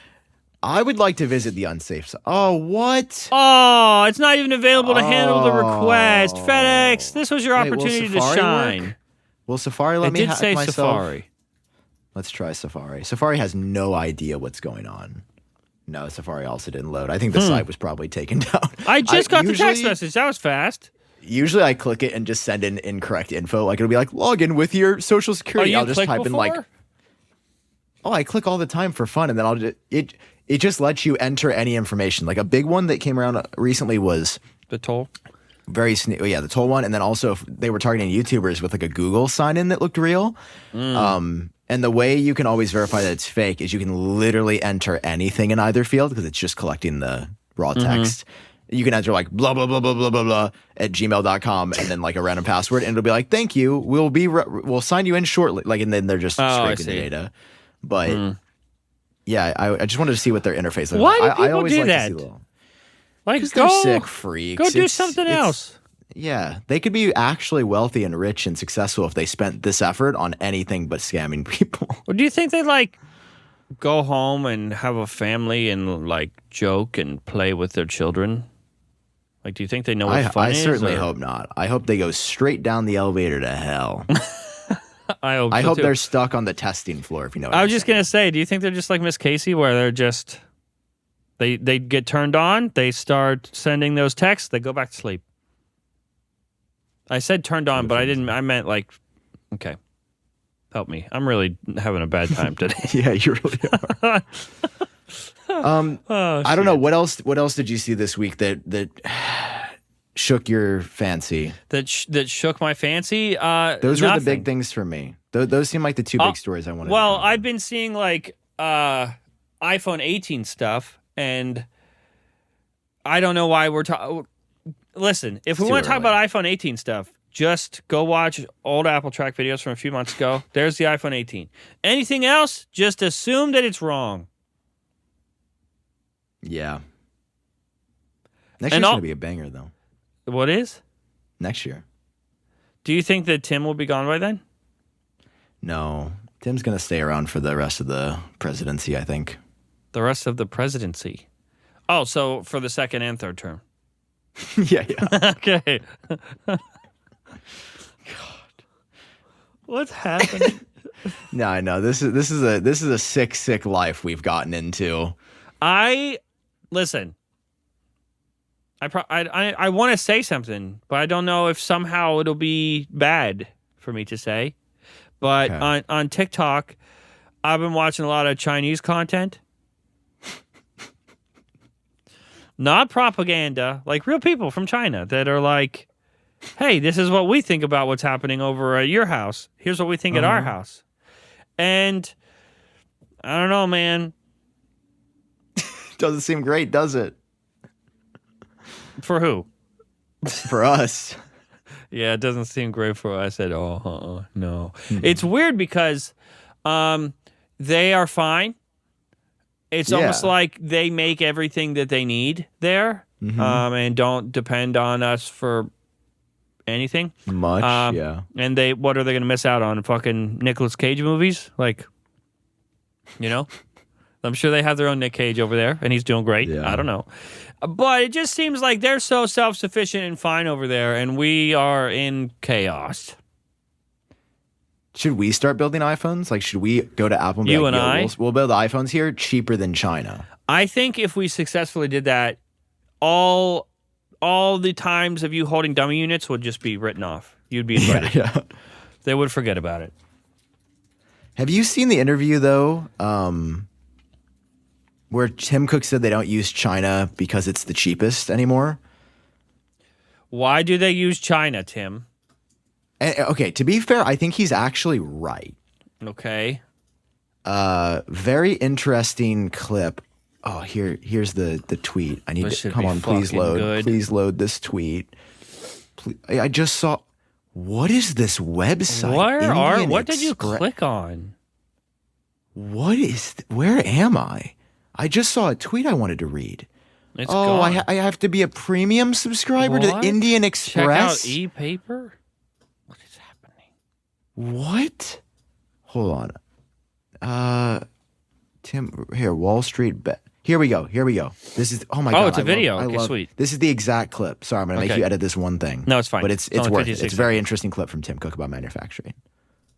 I would like to visit the unsafe side. Oh, what? Oh, it's not even available to handle the request. FedEx, this was your opportunity to shine. Work? Will Safari let me hack myself? It did say Safari. Let's try Safari. Safari has no idea what's going on. No, Safari also didn't load. I think the site was probably taken down. I just got the text message. That was fast. Usually I click it and just send in incorrect info. Like it'll be like, log in with your social security. I'll just type in like, I click all the time for fun. And then it just lets you enter any information. Like a big one that came around recently was the toll. The toll one. And then also they were targeting YouTubers with like a Google sign in that looked real. And the way you can always verify that it's fake is you can literally enter anything in either field because it's just collecting the raw text. You can enter like blah, blah, blah, blah, blah, blah, blah at gmail.com and then like a random password. And it'll be like, thank you. We'll sign you in shortly. Like, and then they're just scraping the data. But yeah, I just wanted to see what their interface looks like. Why do people do that? Like, they're sick freaks. Go do something else. Yeah, they could be actually wealthy and rich and successful if they spent this effort on anything but scamming people. Well, do you think they like go home and have a family and like joke and play with their children? Like, do you think they know what fun is? I certainly hope not. I hope they go straight down the elevator to hell. I hope they're stuck on the testing floor, if you know what I was just going to say, do you think they're just like Miss Casey, where they're just, they get turned on, they start sending those texts, they go back to sleep? I said turned on, but I meant like, okay, help me. I'm really having a bad time today. Yeah, you really are. I don't know. What else did you see this week that shook your fancy? That shook my fancy? Those were the big things for me. Those seem like the two big stories I wanted to Well, I've been seeing like iPhone 18 stuff, and I don't know why we're talking. Listen, if we want to talk about iPhone 18 stuff, just go watch old Apple Track videos from a few months ago. There's the iPhone 18. Anything else, just assume that it's wrong. Yeah. Next year's going to be a banger, though. What is? Next year. Do you think that Tim will be gone by then? No. Tim's going to stay around for the rest of the presidency, I think. The rest of the presidency? Oh, so for the second and third term. Yeah. Okay. God. What's happening? No, I know. This is a sick life we've gotten into. Listen. I want to say something, but I don't know if somehow it'll be bad for me to say. But okay. on TikTok, I've been watching a lot of Chinese content. Not propaganda, like real people from China that are like, hey, this is what we think about what's happening over at your house. Here's what we think at our house. And I don't know, man. Doesn't seem great, does it? For who? For us. Yeah, it doesn't seem great for us at all. No. Mm-hmm. It's weird because they are fine. It's almost like they make everything that they need there, and don't depend on us for anything. Much, yeah. And what are they going to miss out on? Fucking Nicolas Cage movies? Like, you know? I'm sure they have their own Nick Cage over there, and he's doing great. Yeah. I don't know. But it just seems like they're so self-sufficient and fine over there, and we are in chaos. Should we start building iPhones? Like, should we go to Apple and be we'll build iPhones here cheaper than China? I think if we successfully did that, all the times of you holding dummy units would just be written off. You'd be invited. Yeah. They would forget about it. Have you seen the interview, though, where Tim Cook said they don't use China because it's the cheapest anymore? Why do they use China, Tim? Okay, to be fair, I think he's actually right. Okay. Very interesting clip. Oh, here's the tweet. I need to come on, please load. Good. Please load this tweet. Please, I just saw. What is this website? What did you click on? Where am I? I just saw a tweet I wanted to read. It's gone. I have to be a premium subscriber to Indian Express. Check out e-paper. What is happening? What? Hold on. Tim, here, Wall Street bet. Here we go. This is, oh my God. Oh, it's a video. Okay, sweet. This is the exact clip. Sorry, I'm going to make you edit this one thing. No, it's fine. But it's worth it. It's a very interesting clip from Tim Cook about manufacturing.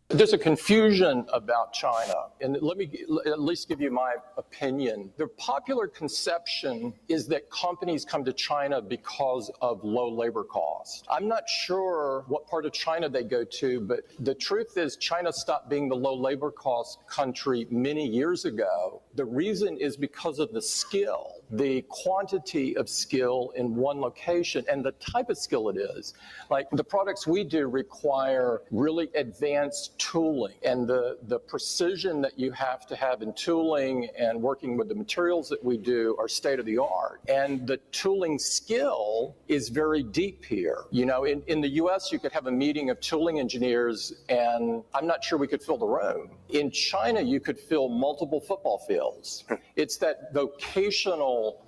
There's a confusion about China, and let me at least give you my opinion. The popular conception is that companies come to China because of low labor costs. I'm not sure what part of China they go to, but the truth is China stopped being the low labor cost country many years ago. The reason is because of the skill, the quantity of skill in one location, and the type of skill it is. Like the products we do require really advanced tooling, and the precision that you have to have in tooling and working with the materials that we do are state of the art. And the tooling skill is very deep here. You know, in the US, you could have a meeting of tooling engineers and I'm not sure we could fill the room. In China, you could fill multiple football fields. It's that vocational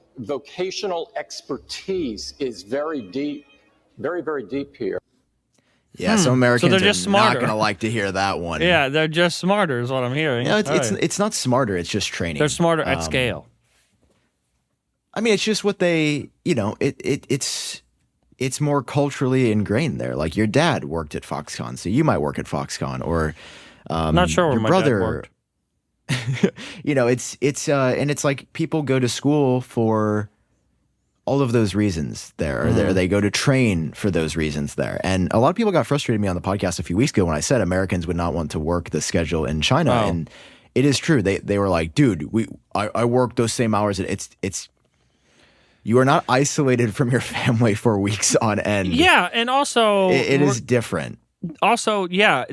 expertise is very deep, very, very deep here. Yeah, some Americans so they're just are smarter. not going to like to hear that one. Yeah, they're just smarter is what I'm hearing. No, it's not smarter. It's just training. They're smarter at scale. I mean, it's just what they, you know, it's more culturally ingrained there. Like your dad worked at Foxconn, so you might work at Foxconn, or Not sure where your my brother dad worked. You know, it's and it's like people go to school for all of those reasons there. Or they go to train for those reasons there. And a lot of people got frustrated with me on the podcast a few weeks ago when I said Americans would not want to work the schedule in China. Oh. And it is true. They were like, dude, I work those same hours. It's you are not isolated from your family for weeks on end. Yeah, and also It is different. Also, yeah,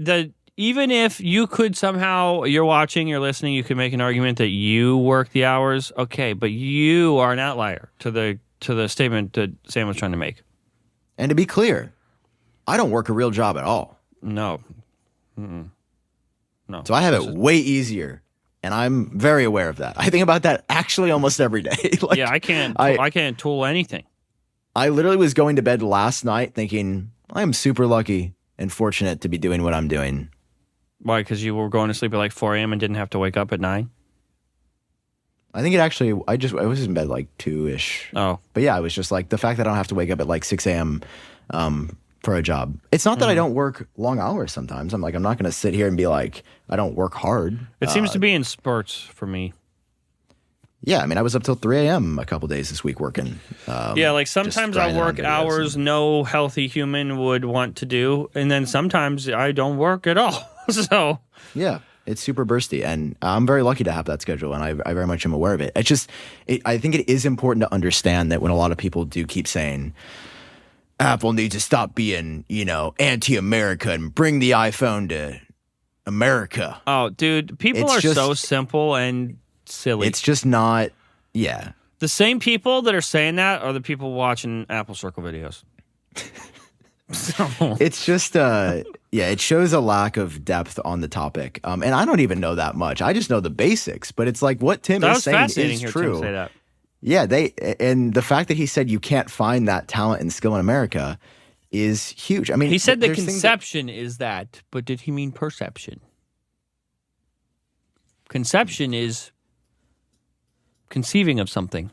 even if you could somehow, you're watching, you're listening, you could make an argument that you work the hours. Okay, but you are an outlier to the statement that Sam was trying to make. And to be clear, I don't work a real job at all. No. No. So I have it way easier, and I'm very aware of that. I think about that actually almost every day. Like, yeah, I can't tool anything. I literally was going to bed last night thinking, I am super lucky and fortunate to be doing what I'm doing. Why? Because you were going to sleep at like 4 a.m. and didn't have to wake up at 9? I think it actually, I was in bed like 2-ish. Oh. But yeah, I was just like, the fact that I don't have to wake up at like 6 a.m. For a job. It's not that I don't work long hours sometimes. I'm not going to sit here and be like, I don't work hard. It seems to be in spurts for me. Yeah, I mean, I was up till 3 a.m. a couple days this week working. Yeah, like sometimes I work hours no healthy human would want to do, and then sometimes I don't work at all. So yeah, it's super bursty, and I'm very lucky to have that schedule, and I very much am aware of it. It's just, I think it is important to understand that when a lot of people do keep saying, Apple needs to stop being, anti-America and bring the iPhone to America. Oh, dude, people are so simple and silly. It's just not, yeah. The same people that are saying that are the people watching Apple Circle videos. So. It's just, it shows a lack of depth on the topic. And I don't even know that much. I just know the basics. But it's like what Tim is saying is true. Tim say that. Yeah, and the fact that he said you can't find that talent and skill in America is huge. I mean, he said the conception is that, but did he mean perception? Conception is conceiving of something.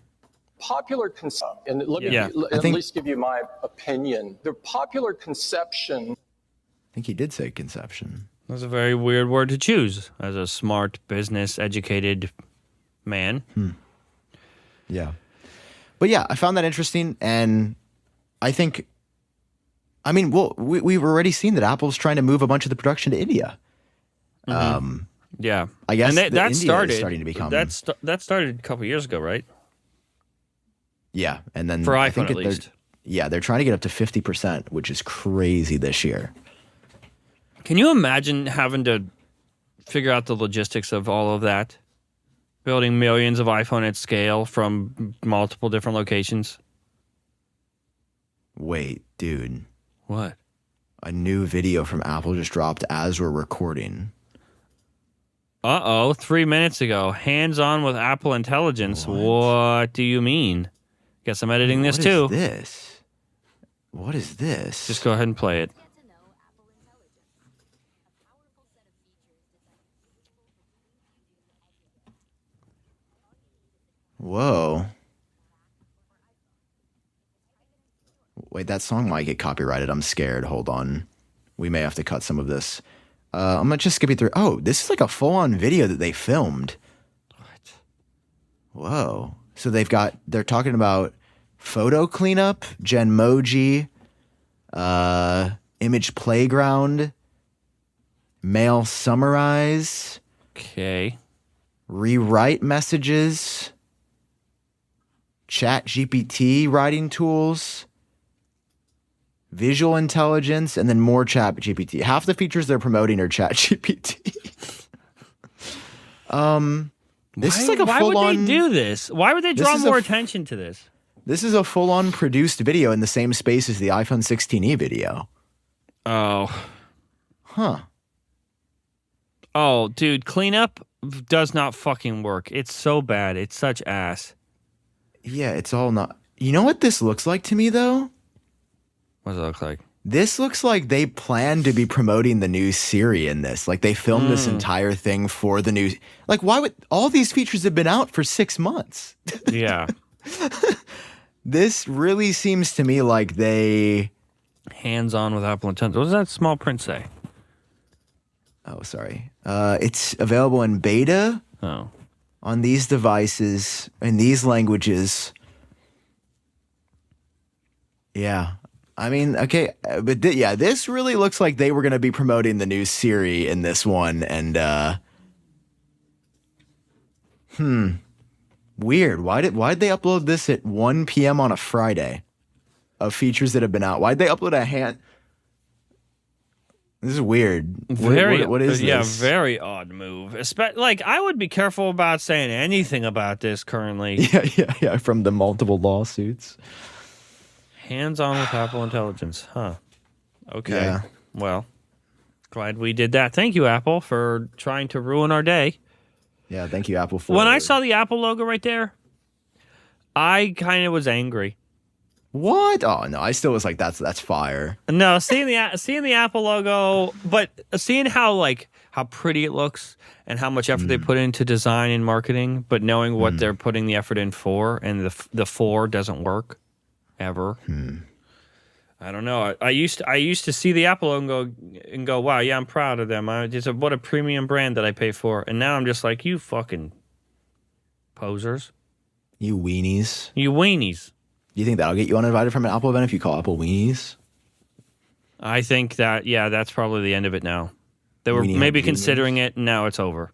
Popular conception, and let me at least give you my opinion. The popular conception. I think he did say conception. That's a very weird word to choose as a smart, business, educated man. Yeah. But yeah, I found that interesting, and I think, we've already seen that Apple's trying to move a bunch of the production to India. Yeah. I guess and that India started, is starting to become... That started a couple years ago, right? Yeah, and then... For iPhone, at least. They're trying to get up to 50%, which is crazy this year. Can you imagine having to figure out the logistics of all of that? Building millions of iPhone at scale from multiple different locations. Wait, dude. What? A new video from Apple just dropped as we're recording. 3 minutes ago. Hands-on with Apple Intelligence. What do you mean? Guess I'm editing this too. What is this? Just go ahead and play it. Whoa. Wait, that song might get copyrighted. I'm scared. Hold on. We may have to cut some of this. I'm going to just skip it through. Oh, this is like a full-on video that they filmed. What? Whoa. So they're talking about photo cleanup, Genmoji, image playground, mail summarize. Okay. Rewrite messages. Chat GPT writing tools, visual intelligence, and then more Chat GPT. Half the features they're promoting are Chat GPT. This is like a why full-on. Why would they do this? Why would they draw more attention to this? This is a full-on produced video in the same space as the iPhone 16e video. Oh. Huh. Oh, dude, cleanup does not fucking work. It's so bad. It's such ass. Yeah, it's all not. You know what this looks like to me, though? What does it look like? This looks like they plan to be promoting the new Siri in this. Like, they filmed this entire thing for the new. Like, why would all these features have been out for 6 months? Yeah. This really seems to me like they. Hands-on with Apple Intelligence. What does that small print say? Oh, sorry. It's available in beta on these devices in these languages. Yeah. I mean, okay, but yeah, this really looks like they were going to be promoting the new Siri in this one, and weird. Why'd they upload this at 1 p.m. on a Friday of features that have been out? Why'd they upload a hand? This is weird. What is this? Yeah, very odd move. Like, I would be careful about saying anything about this currently. Yeah, from the multiple lawsuits. Hands-on with Apple Intelligence, huh? Okay. Yeah. Well, glad we did that. Thank you, Apple, for trying to ruin our day. Yeah, thank you, Apple, for when I saw the Apple logo right there, I kind of was angry. What? Oh no, I still was like, that's fire. No, seeing the Apple logo, but seeing how pretty it looks and how much effort they put into design and marketing, but knowing what they're putting the effort in for, and the 4 doesn't work ever. I don't know. I used to see the Apple logo and go, wow, yeah, I'm proud of them. What a premium brand that I pay for. And now I'm just like, you fucking posers. You weenies. You weenies. Do you think that'll get you uninvited from an Apple event if you call Apple weenies? I think that, yeah, that's probably the end of it now. They were maybe considering it, and now it's over.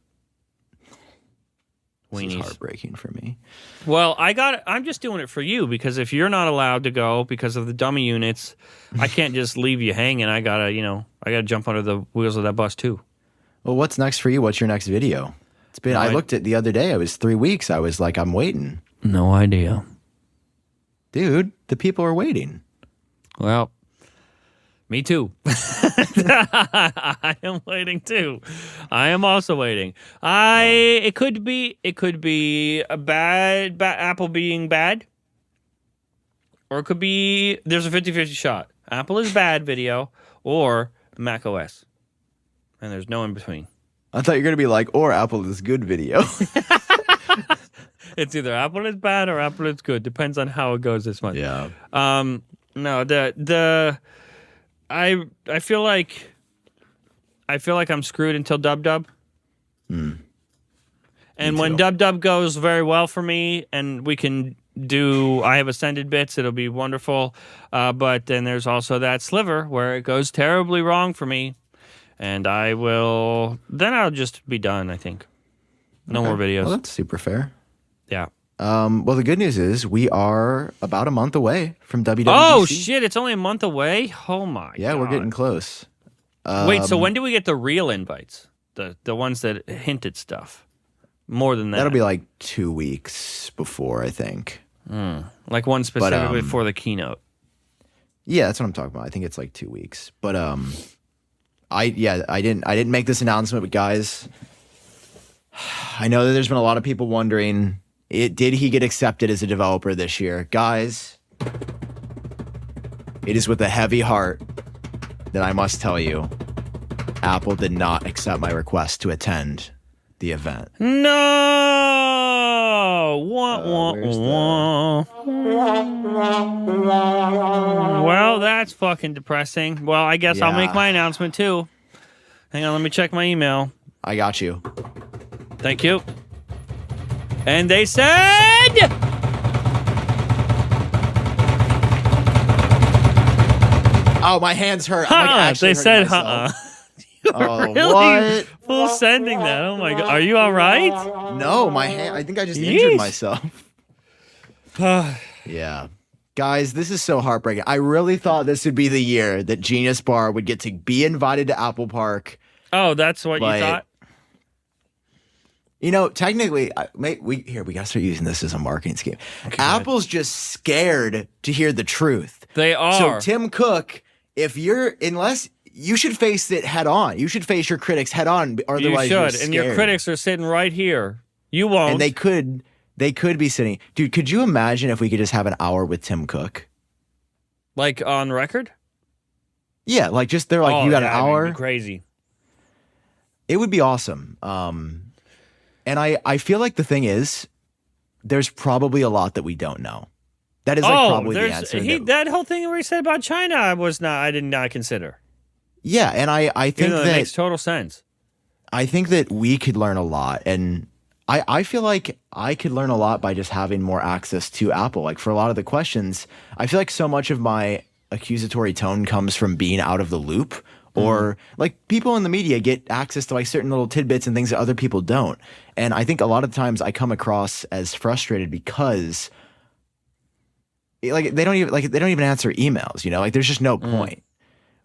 Weenies. This is heartbreaking for me. Well, I'm just doing it for you, because if you're not allowed to go because of the dummy units, I can't just leave you hanging. I gotta jump under the wheels of that bus too. Well, what's next for you? What's your next video? It's been. I looked at the other day. It was 3 weeks. I was like, I'm waiting. No idea. Dude, the people are waiting. Well, me too. I am waiting too. I am also waiting. It could be a bad Apple being bad, or it could be there's a 50-50 shot. Apple is bad video, or Mac OS, and there's no in between. I thought you were gonna be like, or Apple is good video. It's either Apple is bad or Apple is good. Depends on how it goes this month. Yeah. No, I feel like I'm screwed until Dub. And when Dub goes very well for me, and we can I have ascended bits, it'll be wonderful. But then there's also that sliver where it goes terribly wrong for me, and I'll just be done, I think. No more videos. Well, that's super fair. Yeah. Well, the good news is we are about a month away from WWDC. Oh, shit. It's only a month away? Oh, my God. Yeah, we're getting close. Wait, so when do we get the real invites? The ones that hint at stuff? More than that? That'll be like 2 weeks before, I think. Like one specifically before the keynote. Yeah, that's what I'm talking about. I think it's like 2 weeks. But I didn't make this announcement, but guys, I know that there's been a lot of people wondering, did he get accepted as a developer this year? Guys, it is with a heavy heart that I must tell you, Apple did not accept my request to attend the event. No! Well, that's fucking depressing. Well, I guess I'll make my announcement too. Hang on, let me check my email. I got you. Thank you. And they said... Oh, my hands hurt. I'm like actually they said, Oh, really what? Full sending that. Oh, my God. Are you all right? No, my hand. I think I just injured myself. Yeah. Guys, this is so heartbreaking. I really thought this would be the year that Genius Bar would get to be invited to Apple Park. Oh, that's what you thought? You know, technically, we gotta start using this as a marketing scheme. Okay, Apple's just scared to hear the truth. They are. So Tim Cook, unless you should face it head on. You should face your critics head on. Otherwise, you should. And your critics are sitting right here. You won't. And they could be sitting. Dude, could you imagine if we could just have an hour with Tim Cook? Like on record? Yeah, like just they're like, you got an hour? It'd be crazy. It would be awesome. And I feel like the thing is, there's probably a lot that we don't know. That is probably the answer. That whole thing where he said about China, I did not consider. Yeah, and I think that makes total sense. I think that we could learn a lot, and I feel like I could learn a lot by just having more access to Apple. Like for a lot of the questions, I feel like so much of my accusatory tone comes from being out of the loop, or like people in the media get access to like certain little tidbits and things that other people don't. And I think a lot of times I come across as frustrated because they don't even answer emails, you know? Like there's just no point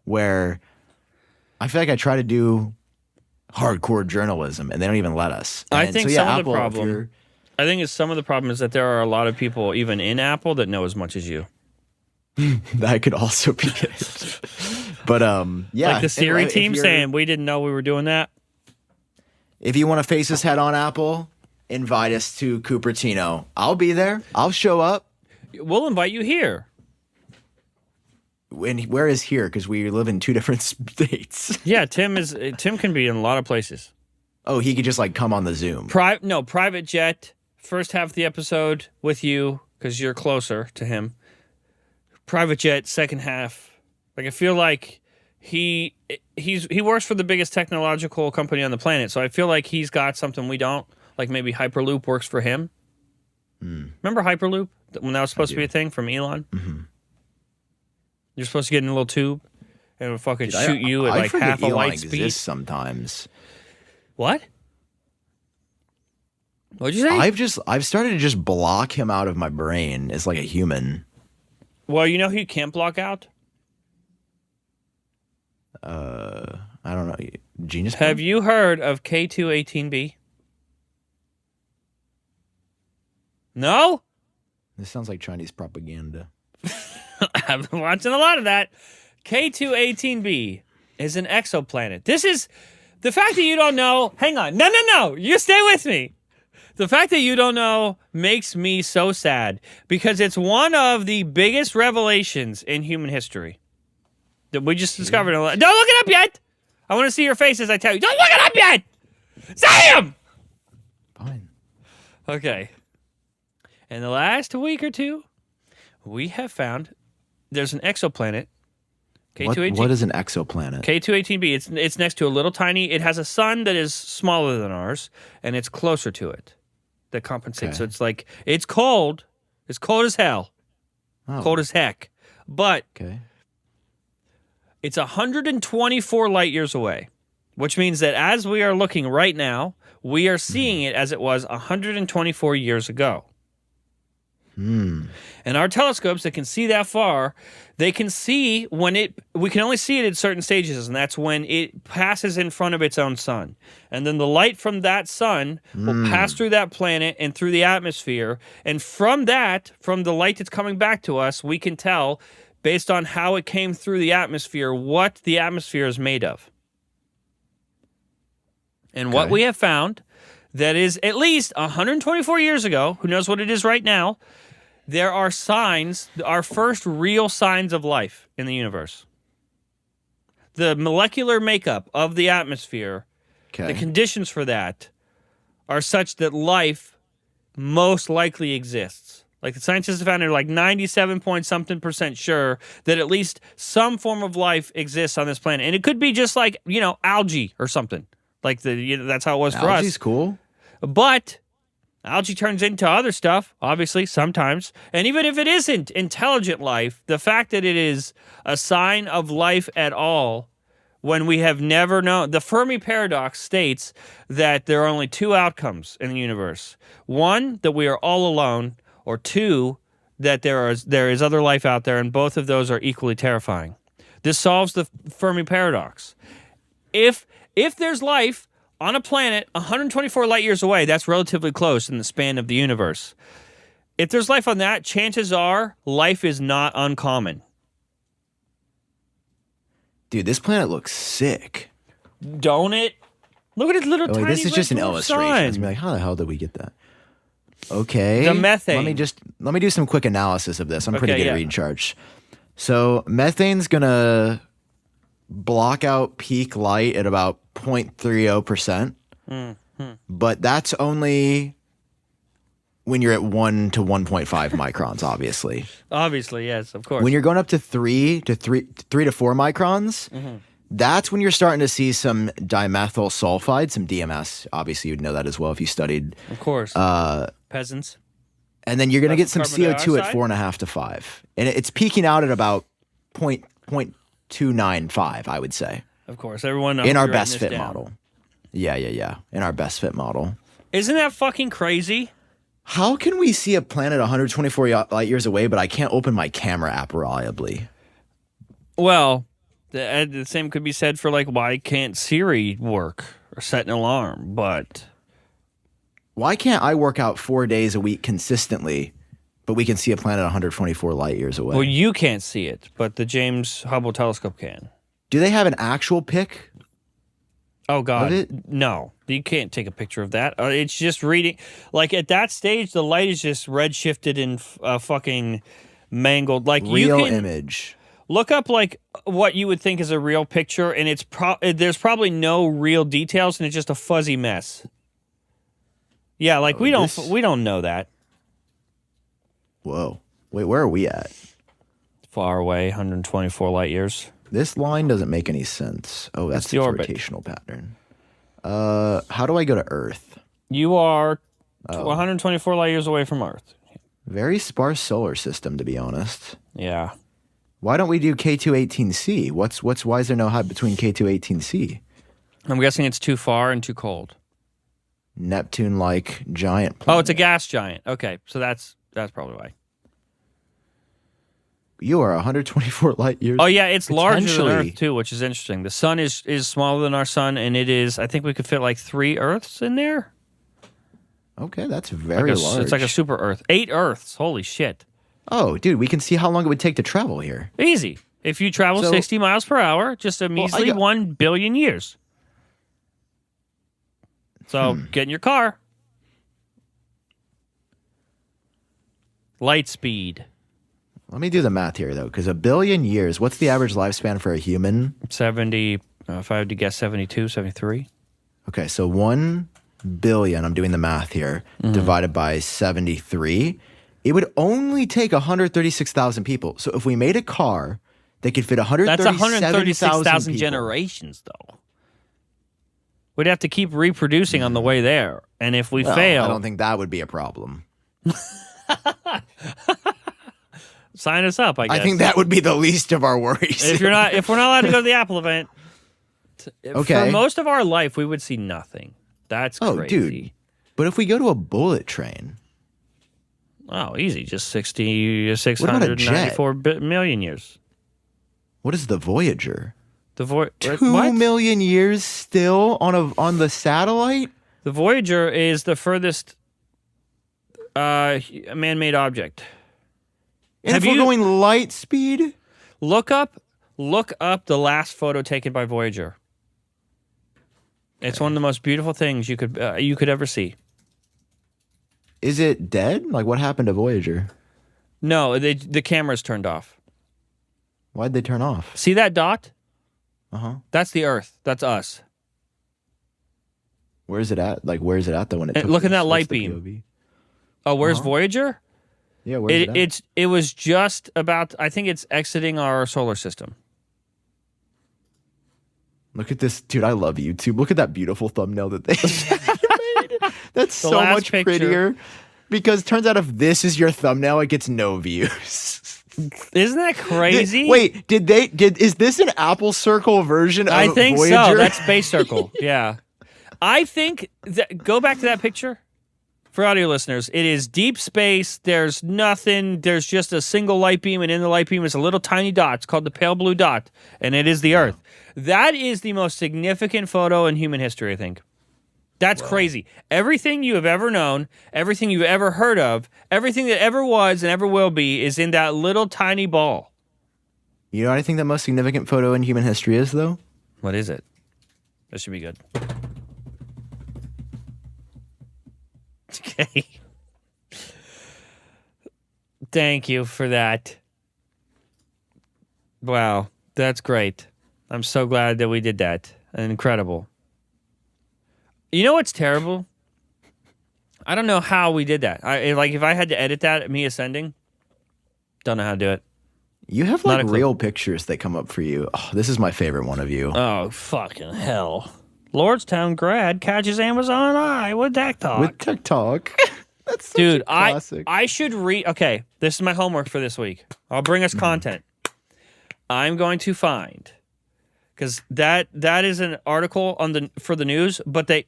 where I feel like I try to do hardcore journalism and they don't even let us. And I think some of the problem is that there are a lot of people even in Apple that know as much as you. That could also be it. But yeah. Like the Siri team saying we didn't know we were doing that. If you want to face us head on, Apple, invite us to Cupertino. I'll be there. I'll show up. We'll invite you here. And where is here? Because we live in two different states. Yeah, Tim can be in a lot of places. Oh, he could just like come on the Zoom. Private jet. First half of the episode with you because you're closer to him. Private jet. Second half. Like I feel like he works for the biggest technological company on the planet, so I feel like he's got something we don't. Like maybe Hyperloop works for him. Remember Hyperloop when that was supposed to be a thing from Elon? Mm-hmm. You're supposed to get in a little tube and it would fucking shoot you at like half a light speed. Sometimes. What? What'd you say? I've started to just block him out of my brain as like a human. Well, you know who you can't block out? I don't know. Genius. Have you heard of K218B? No? This sounds like Chinese propaganda. I've been watching a lot of that. K218b is an exoplanet. This is the fact that you don't know. Hang on. No. You stay with me. The fact that you don't know makes me so sad because it's one of the biggest revelations in human history that we just discovered. Don't look it up yet. I want to see your face as I tell you. Don't look it up yet. Sam! Fine. Okay. In the last week or two, we have found there's an exoplanet. K218. What is an exoplanet? K218b. It's next to a little tiny. It has a sun that is smaller than ours, and it's closer to it. That compensates. Okay. So it's like it's cold. It's cold as hell. Oh. Cold as heck. But it's 124 light years away, which means that as we are looking right now, we are seeing it as it was 124 years ago. And our telescopes that can see that far, they can see we can only see it at certain stages, and that's when it passes in front of its own sun. And then the light from that sun will pass through that planet and through the atmosphere. And from the light that's coming back to us, we can tell, based on how it came through the atmosphere, what the atmosphere is made of. And what we have found, that is at least 124 years ago, who knows what it is right now, there are signs, our first real signs of life in the universe. The molecular makeup of the atmosphere, the conditions for that are such that life most likely exists. Like the scientists have found they're like 97% sure that at least some form of life exists on this planet. And it could be just like, algae or something. Like that's how it was for us. Algae's cool. But algae turns into other stuff, obviously, sometimes. And even if it isn't intelligent life, the fact that it is a sign of life at all, when we have never known. The Fermi paradox states that there are only two outcomes in the universe. One, that we are all alone, or two, that there is other life out there, and both of those are equally terrifying. This solves the Fermi paradox. If there's life on a planet 124 light years away, that's relatively close in the span of the universe. If there's life on that, chances are life is not uncommon. Dude, this planet looks sick. Don't it? Look at its little tiny this is just an red dwarf illustration. sign. It's gonna be like, how the hell did we get that? Okay. The methane. Let me do some quick analysis of this. I'm pretty good at yeah. reading charts. So methane's gonna block out peak light at about 0.30%. But that's only when you're at 1 to 1.5 microns, obviously. Obviously, yes, of course. When you're going up to 3 to 4 microns, that's when you're starting to see some dimethyl sulfide, some DMS. Obviously, you'd know that as well if you studied. Of course. Peasants. And then you're going to get some Carbon CO2 at dioxide? 4.5 to 5. And it's peaking out at about 0.295, I would say. Of course. Everyone In our best fit model. Yeah. In our best fit model. Isn't that fucking crazy? How can we see a planet 124 light years away, but I can't open my camera app reliably? Well, the same could be said for, like, why can't Siri work or set an alarm? But Why can't I work out 4 days a week consistently, but we can see a planet 124 light years away? well, you can't see it, but the James Hubble telescope can. Do they have an actual pic? Oh, God. it? No. You can't take a picture of that. It's just reading. Like, at that stage, the light is just red-shifted and fucking mangled. Like, Real you can image. look up, like, what you would think is a real picture, and there's probably no real details, and it's just a fuzzy mess. Yeah, like, we don't know that. Whoa. Wait, where are we at? Far away, 124 light years. This line doesn't make any sense. Oh, that's the the orbit. rotational pattern. How do I go to Earth? You are 124 light years away from Earth. Very sparse solar system, to be honest. Yeah. Why don't we do K218c? Why is there no height between K218c? I'm guessing it's too far and too cold. Neptune-like giant planet. Oh, it's a gas giant. Okay, so that's probably why. You are 124 light years. Oh yeah, it's larger than Potentially. Earth too, which is interesting. The sun is smaller than our sun, and it is. I think we could fit like 3 Earths in there. Okay, that's very large. It's like a super Earth. 8 Earths. Holy shit! Oh, dude, we can see how long it would take to travel here. Easy. If you travel 60 miles per hour, just a measly 1 billion years. So get in your car. Light speed. Let me do the math here, though, because a billion years, what's the average lifespan for a human? 70, if I had to guess 72, 73. Okay, so 1 billion, I'm doing the math here, divided by 73, it would only take 136,000 people. So if we made a car that could fit 136,000 That's 136,000 people, generations, though. We'd have to keep reproducing on the way there. And if we fail... I don't think that would be a problem. Sign us up, I guess. I think that would be the least of our worries. If we're not allowed to go to the Apple event, Okay. for most of our life, we would see nothing. That's crazy. Oh, dude. But if we go to a bullet train, Oh, easy. Just about a jet? 694 million years. what is the Voyager? The 2 million years still on the satellite? The Voyager is the furthest man-made object. And Have if we're you- going light speed? Look up the last photo taken by Voyager. It's one of the most beautiful things you could ever see. Is it dead? Like, what happened to Voyager? No, the camera's turned off. Why'd they turn off? See that dot? Uh-huh. That's the Earth. That's us. Where's it at? Like, where's it at, though, when it took Look at that what's light the beam. POV? Oh, where's Voyager? Yeah, where's it at? It was just about. I think it's exiting our solar system. Look at this. Dude, I love YouTube. Look at that beautiful thumbnail that they made. That's so last much picture. prettier. Because turns out if this is your thumbnail, it gets no views. Isn't that crazy? Wait, is this an Apple Circle version of I think Voyager? so. That's Space Circle. Yeah. I think go back to that picture. For audio listeners, it is deep space. There's nothing. There's just a single light beam, and in the light beam is a little tiny dot. It's called the pale blue dot, and it is the Earth. That is the most significant photo in human history, I think. That's crazy. Everything you have ever known, everything you've ever heard of, everything that ever was and ever will be is in that little tiny ball. You know what I think the most significant photo in human history is, though? What is it? This should be good. Okay. Thank you for that. Wow, that's great. I'm so glad that we did that. Incredible. You know what's terrible? I don't know how we did that. If I had to edit that, me ascending, don't know how to do it. You have like real pictures that come up for you. Oh, this is my favorite one of you. Oh, fucking hell. Lordstown grad catches Amazon eye with TikTok. With TikTok. That's such Dude, a classic. I should read. Okay, this is my homework for this week. I'll bring us content. I'm going to find, because that is an article for the news, but I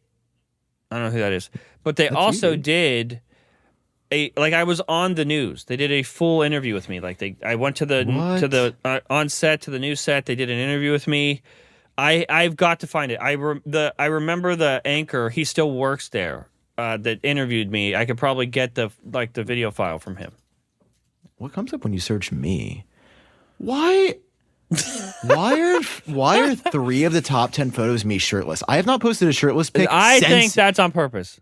don't know who that is, but they also did I was on the news. They did a full interview with me. I went to the on set to the news set. They did an interview with me. I've got to find it. I remember the anchor. He still works there. That interviewed me. I could probably get the video file from him. What comes up when you search me? Why are 3 of the top 10 photos me shirtless? I have not posted a shirtless pic. I think that's on purpose.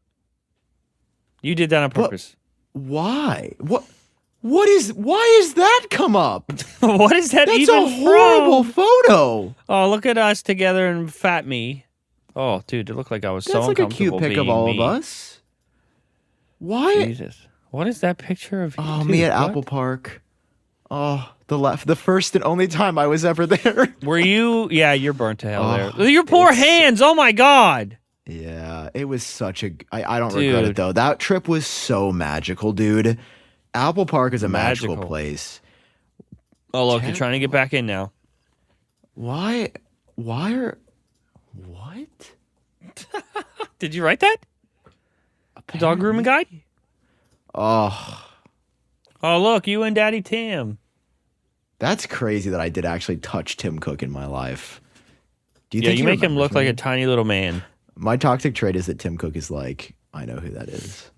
You did that on purpose. Why? Why is that come up? What is that? That's even a horrible photo. Oh, look at us together and fat me. Oh, dude, it looked like I was so uncomfortable. That's like a cute pic of all of us. Why? Jesus. What is that picture of you? Oh, me at Apple Park. Oh, the first and only time I was ever there. Were you? Yeah, you're burnt to hell there. Your poor hands. Oh, my God. Yeah, it was such a... I don't regret it, though. That trip was so magical, dude. Apple Park is a magical place. Oh, look, you're trying to get back in now. Why are... What? Did you write that? The dog grooming guide? Oh, look, you and Daddy Tim. That's crazy that I did actually touch Tim Cook in my life. Do you think you make him look like a tiny little man. My toxic trait is that Tim Cook is like, I know who that is.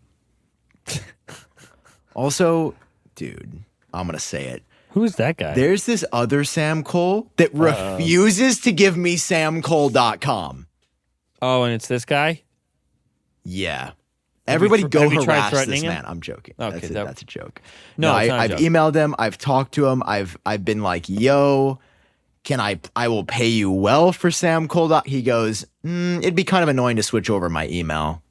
Also, dude, I'm going to say it. Who's that guy? There's this other Sam Kohl that refuses to give me samkohl.com. Oh, and it's this guy? Yeah. Everybody go harass this him? man. I'm joking. Okay, that's a joke. No, I've emailed him. I've talked to him. I've been like, yo, I will pay you well for samkohl. He goes, it'd be kind of annoying to switch over my email.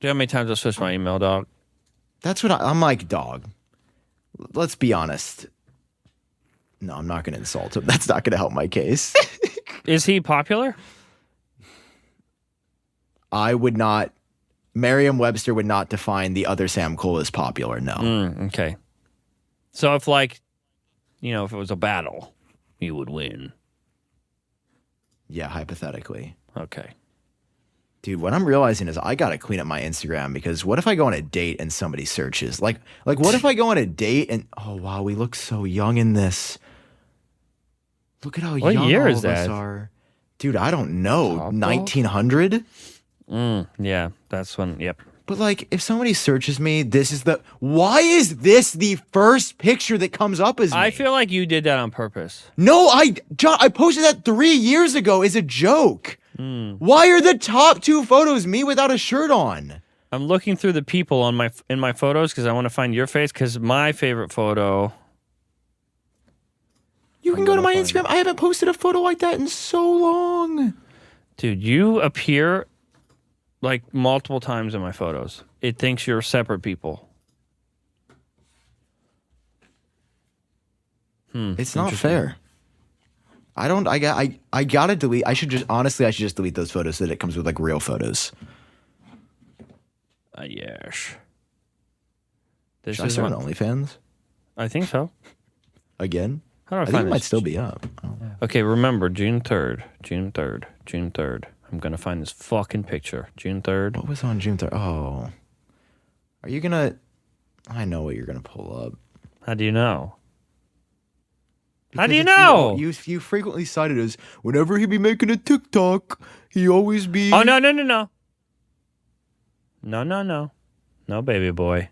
Do you know how many times I've switched my email, dog? That's what I'm like, dog. Let's be honest. No, I'm not going to insult him. That's not going to help my case. Is he popular? I would not. Merriam-Webster would not define the other Sam Kohl as popular. No. Okay. So if if it was a battle, you would win. Yeah, hypothetically. Okay. Dude, what I'm realizing is I got to clean up my Instagram, because what if I go on a date and somebody searches? Like what if I go on a date and, oh, wow, we look so young in this. Look at how young all of us are. Dude, I don't know. 1900? Yeah, that's when, yep. But if somebody searches me, why is this the first picture that comes up as me? I feel like you did that on purpose. No, John, I posted that 3 years ago as a joke. Why are the top 2 photos me without a shirt on? I'm looking through the people in my photos because I want to find your face, because my favorite photo... You can go to my Instagram. I haven't posted a photo like that in so long. Dude, you appear multiple times in my photos. It thinks you're separate people. It's not fair. I gotta delete. I should just delete those photos so that it comes with real photos. Yes. Should I start on OnlyFans? I think so. Again? How do I think it might still be up. Okay, remember, June 3rd. June 3rd. June 3rd. I'm going to find this fucking picture. June 3rd. What was on June 3rd? Oh. Are you going to... I know what you're going to pull up. How do you know? Because How do you know? You frequently cite it as, whenever he be making a TikTok, he always be... Oh, no. No, baby boy.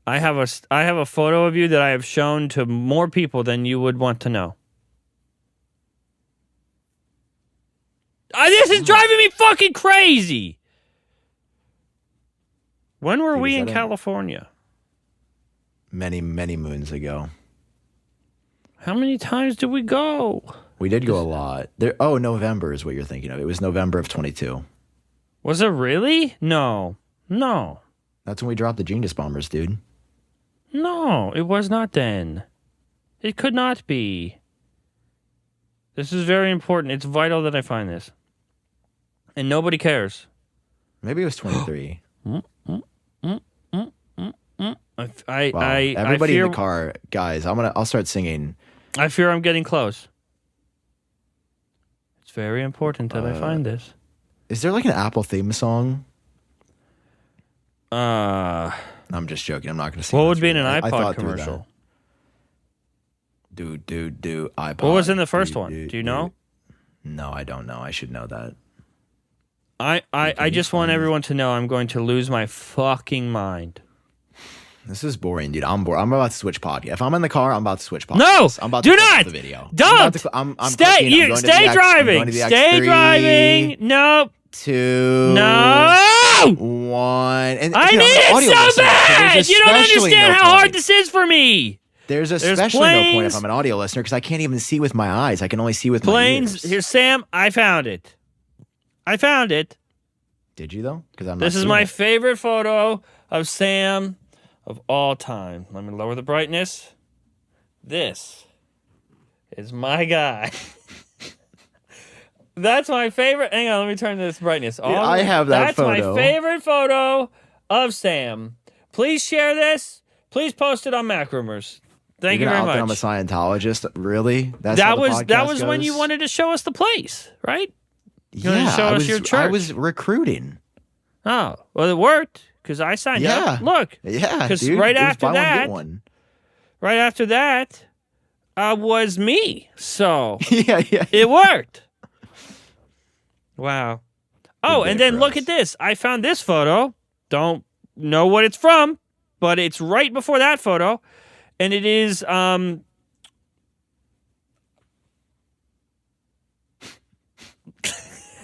I have a photo of you that I have shown to more people than you would want to know. This is driving me fucking crazy. When were we in California? Many, many moons ago. How many times did we go? We did go a lot. November is what you're thinking of. It was November of 22. Was it really? No. That's when we dropped the Genius Bombers, dude. No, it was not then. It could not be. This is very important. It's vital that I find this. And nobody cares. Maybe it was 23. Everybody in the car, guys, I'll start singing. I fear I'm getting close. It's very important that I find this. Is there like an Apple theme song? I'm just joking. I'm not going to sing. What would be in an iPod commercial? Do iPod. What was in the first one? Do you know? No, I don't know. I should know that. I just want everyone to know I'm going to lose my fucking mind. This is boring, dude. I'm bored. I'm about to switch podcast. If I'm in the car, I'm about to switch podcast. No, I'm about do to not. The video. Don't. Stay driving. Stay driving. Nope. 2. No. 1. And I need it so bad. You don't understand how hard this is for me. There's especially no point if I'm an audio listener because I can't even see with my eyes. I can only see with my ears. Here's Sam. I found it. Did you though? Because I'm. This is my favorite photo of Sam of all time. Let me lower the brightness. This is my guy. That's my favorite. Hang on, let me turn this brightness on. I have that photo. That's my favorite photo of Sam. Please share this. Please post it on Mac Rumors. Thank you very much. I'm a Scientologist. Really? That was when you wanted to show us the place, right? You wanted to show us your church. I was recruiting. Oh, well, it worked because I signed up. Look. Yeah, because right after that was me. So yeah. It worked. Wow. Oh, and then look at this. I found this photo. Don't know what it's from, but it's right before that photo. And it is Mark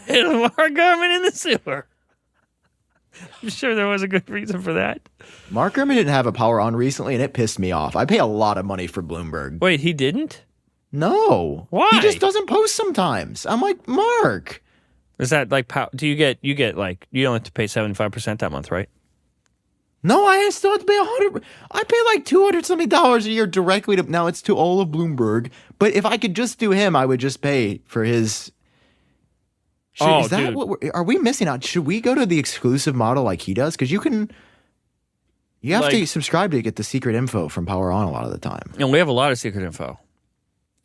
Gurman in the sewer. I'm sure there was a good reason for that. Mark Gurman didn't have a power on recently, and it pissed me off. I pay a lot of money for Bloomberg. Wait, he didn't? No. Why? He just doesn't post sometimes. I'm like, Mark. Is that like do you get like you don't have to pay 75% that month, right? No, I still have to pay $100. I pay like $200 something a year directly to. Now it's to all of Bloomberg. But if I could just do him, I would just pay for his. Is that dude. Are we missing out? Should we go to the exclusive model like he does? Because you have to subscribe to get the secret info from Power On a lot of the time. And we have a lot of secret info.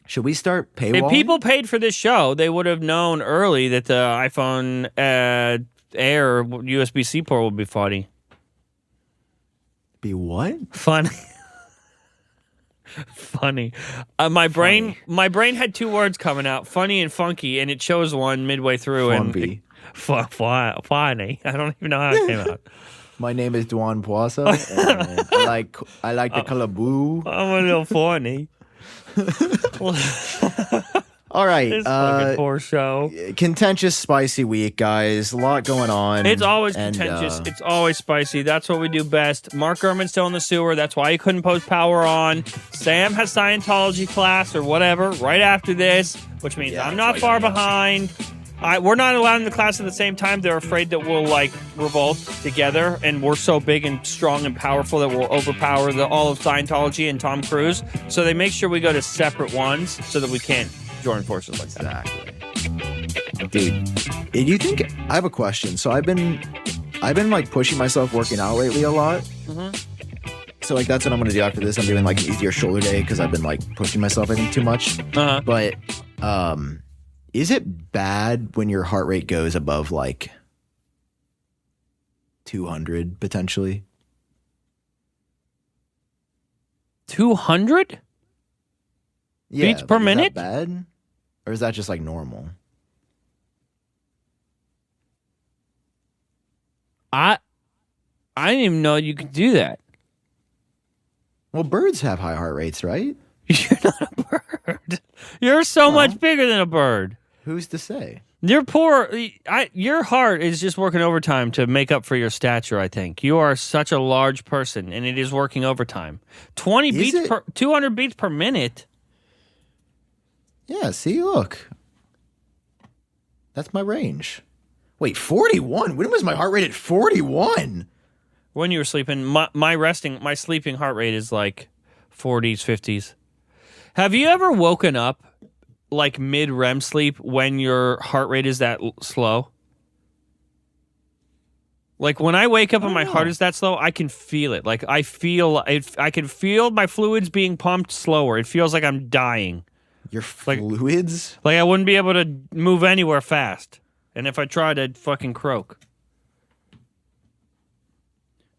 Should we start paywalling? If people paid for this show, they would have known early that the iPhone Air USB-C port would be funny. Be what? Funny. Funny. My brain had two words coming out, funny and funky, and it chose one midway through. Funny. Funny. I don't even know how it came out. My name is Duan Poisa, and I like the color blue. I'm a little funny. All right. This fucking poor show. Contentious, spicy week, guys. A lot going on. It's always contentious. It's always spicy. That's what we do best. Mark Gurman's still in the sewer. That's why he couldn't post Power On. Sam has Scientology class or whatever right after this, which means I'm not far behind. We're not allowed in the class at the same time. They're afraid that we'll revolt together, and we're so big and strong and powerful that we'll overpower all of Scientology and Tom Cruise. So they make sure we go to separate ones so that we can't join forces like that. Exactly. Dude, do you think I have a question? So I've been pushing myself working out lately a lot. Mm-hmm. So that's what I'm gonna do after this. I'm doing an easier shoulder day because I've been pushing myself I think too much. Uh-huh. But Is it bad when your heart rate goes above like 200 potentially? 200 beats per minute? Is that bad? Or is that just like normal? I didn't even know you could do that. Well, birds have high heart rates, right? You're not a bird. You're so much bigger than a bird. Who's to say? You're poor. Your heart is just working overtime to make up for your stature, I think. You are such a large person, and it is working overtime. 200 beats per minute? Yeah, see, look. That's my range. Wait, 41? When was my heart rate at 41? When you were sleeping, my sleeping heart rate is like 40s, 50s. Have you ever woken up like mid REM sleep when your heart rate is that slow? Like when I wake up and my heart is that slow, I can feel it. Like I can feel my fluids being pumped slower. It feels like I'm dying. Your fluids? Like I wouldn't be able to move anywhere fast. And if I tried, I'd fucking croak.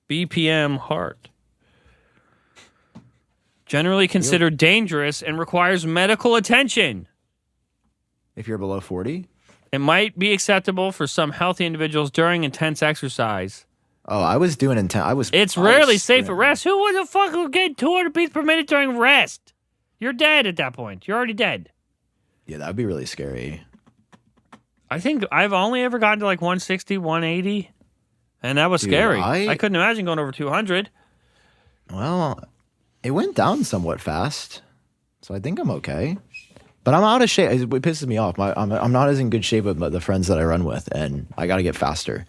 BPM heart. Generally considered dangerous and requires medical attention. If you're below 40? It might be acceptable for some healthy individuals during intense exercise. Oh, I was doing intense. It's rarely safe at rest. Who the fuck will get 200 beats per minute during rest? You're dead at that point. You're already dead. Yeah, that would be really scary. I think I've only ever gotten to like 160, 180. And that was scary. I couldn't imagine going over 200. Well, it went down somewhat fast, so I think I'm okay. But I'm out of shape. It pisses me off. I'm not as in good shape with the friends that I run with, and I got to get faster.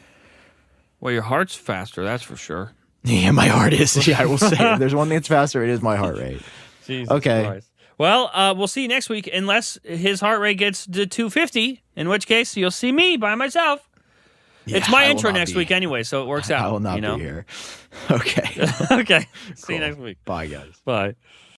Well, your heart's faster, that's for sure. Yeah, my heart is. Yeah, I will say. If there's one thing that's faster, it is my heart rate. Jesus okay. Christ. Well, we'll see you next week, unless his heart rate gets to 250, in which case you'll see me by myself. Yeah, it's my intro next week anyway, so it works out. I will not be here. Okay. Okay. Cool. See you next week. Bye, guys. Bye.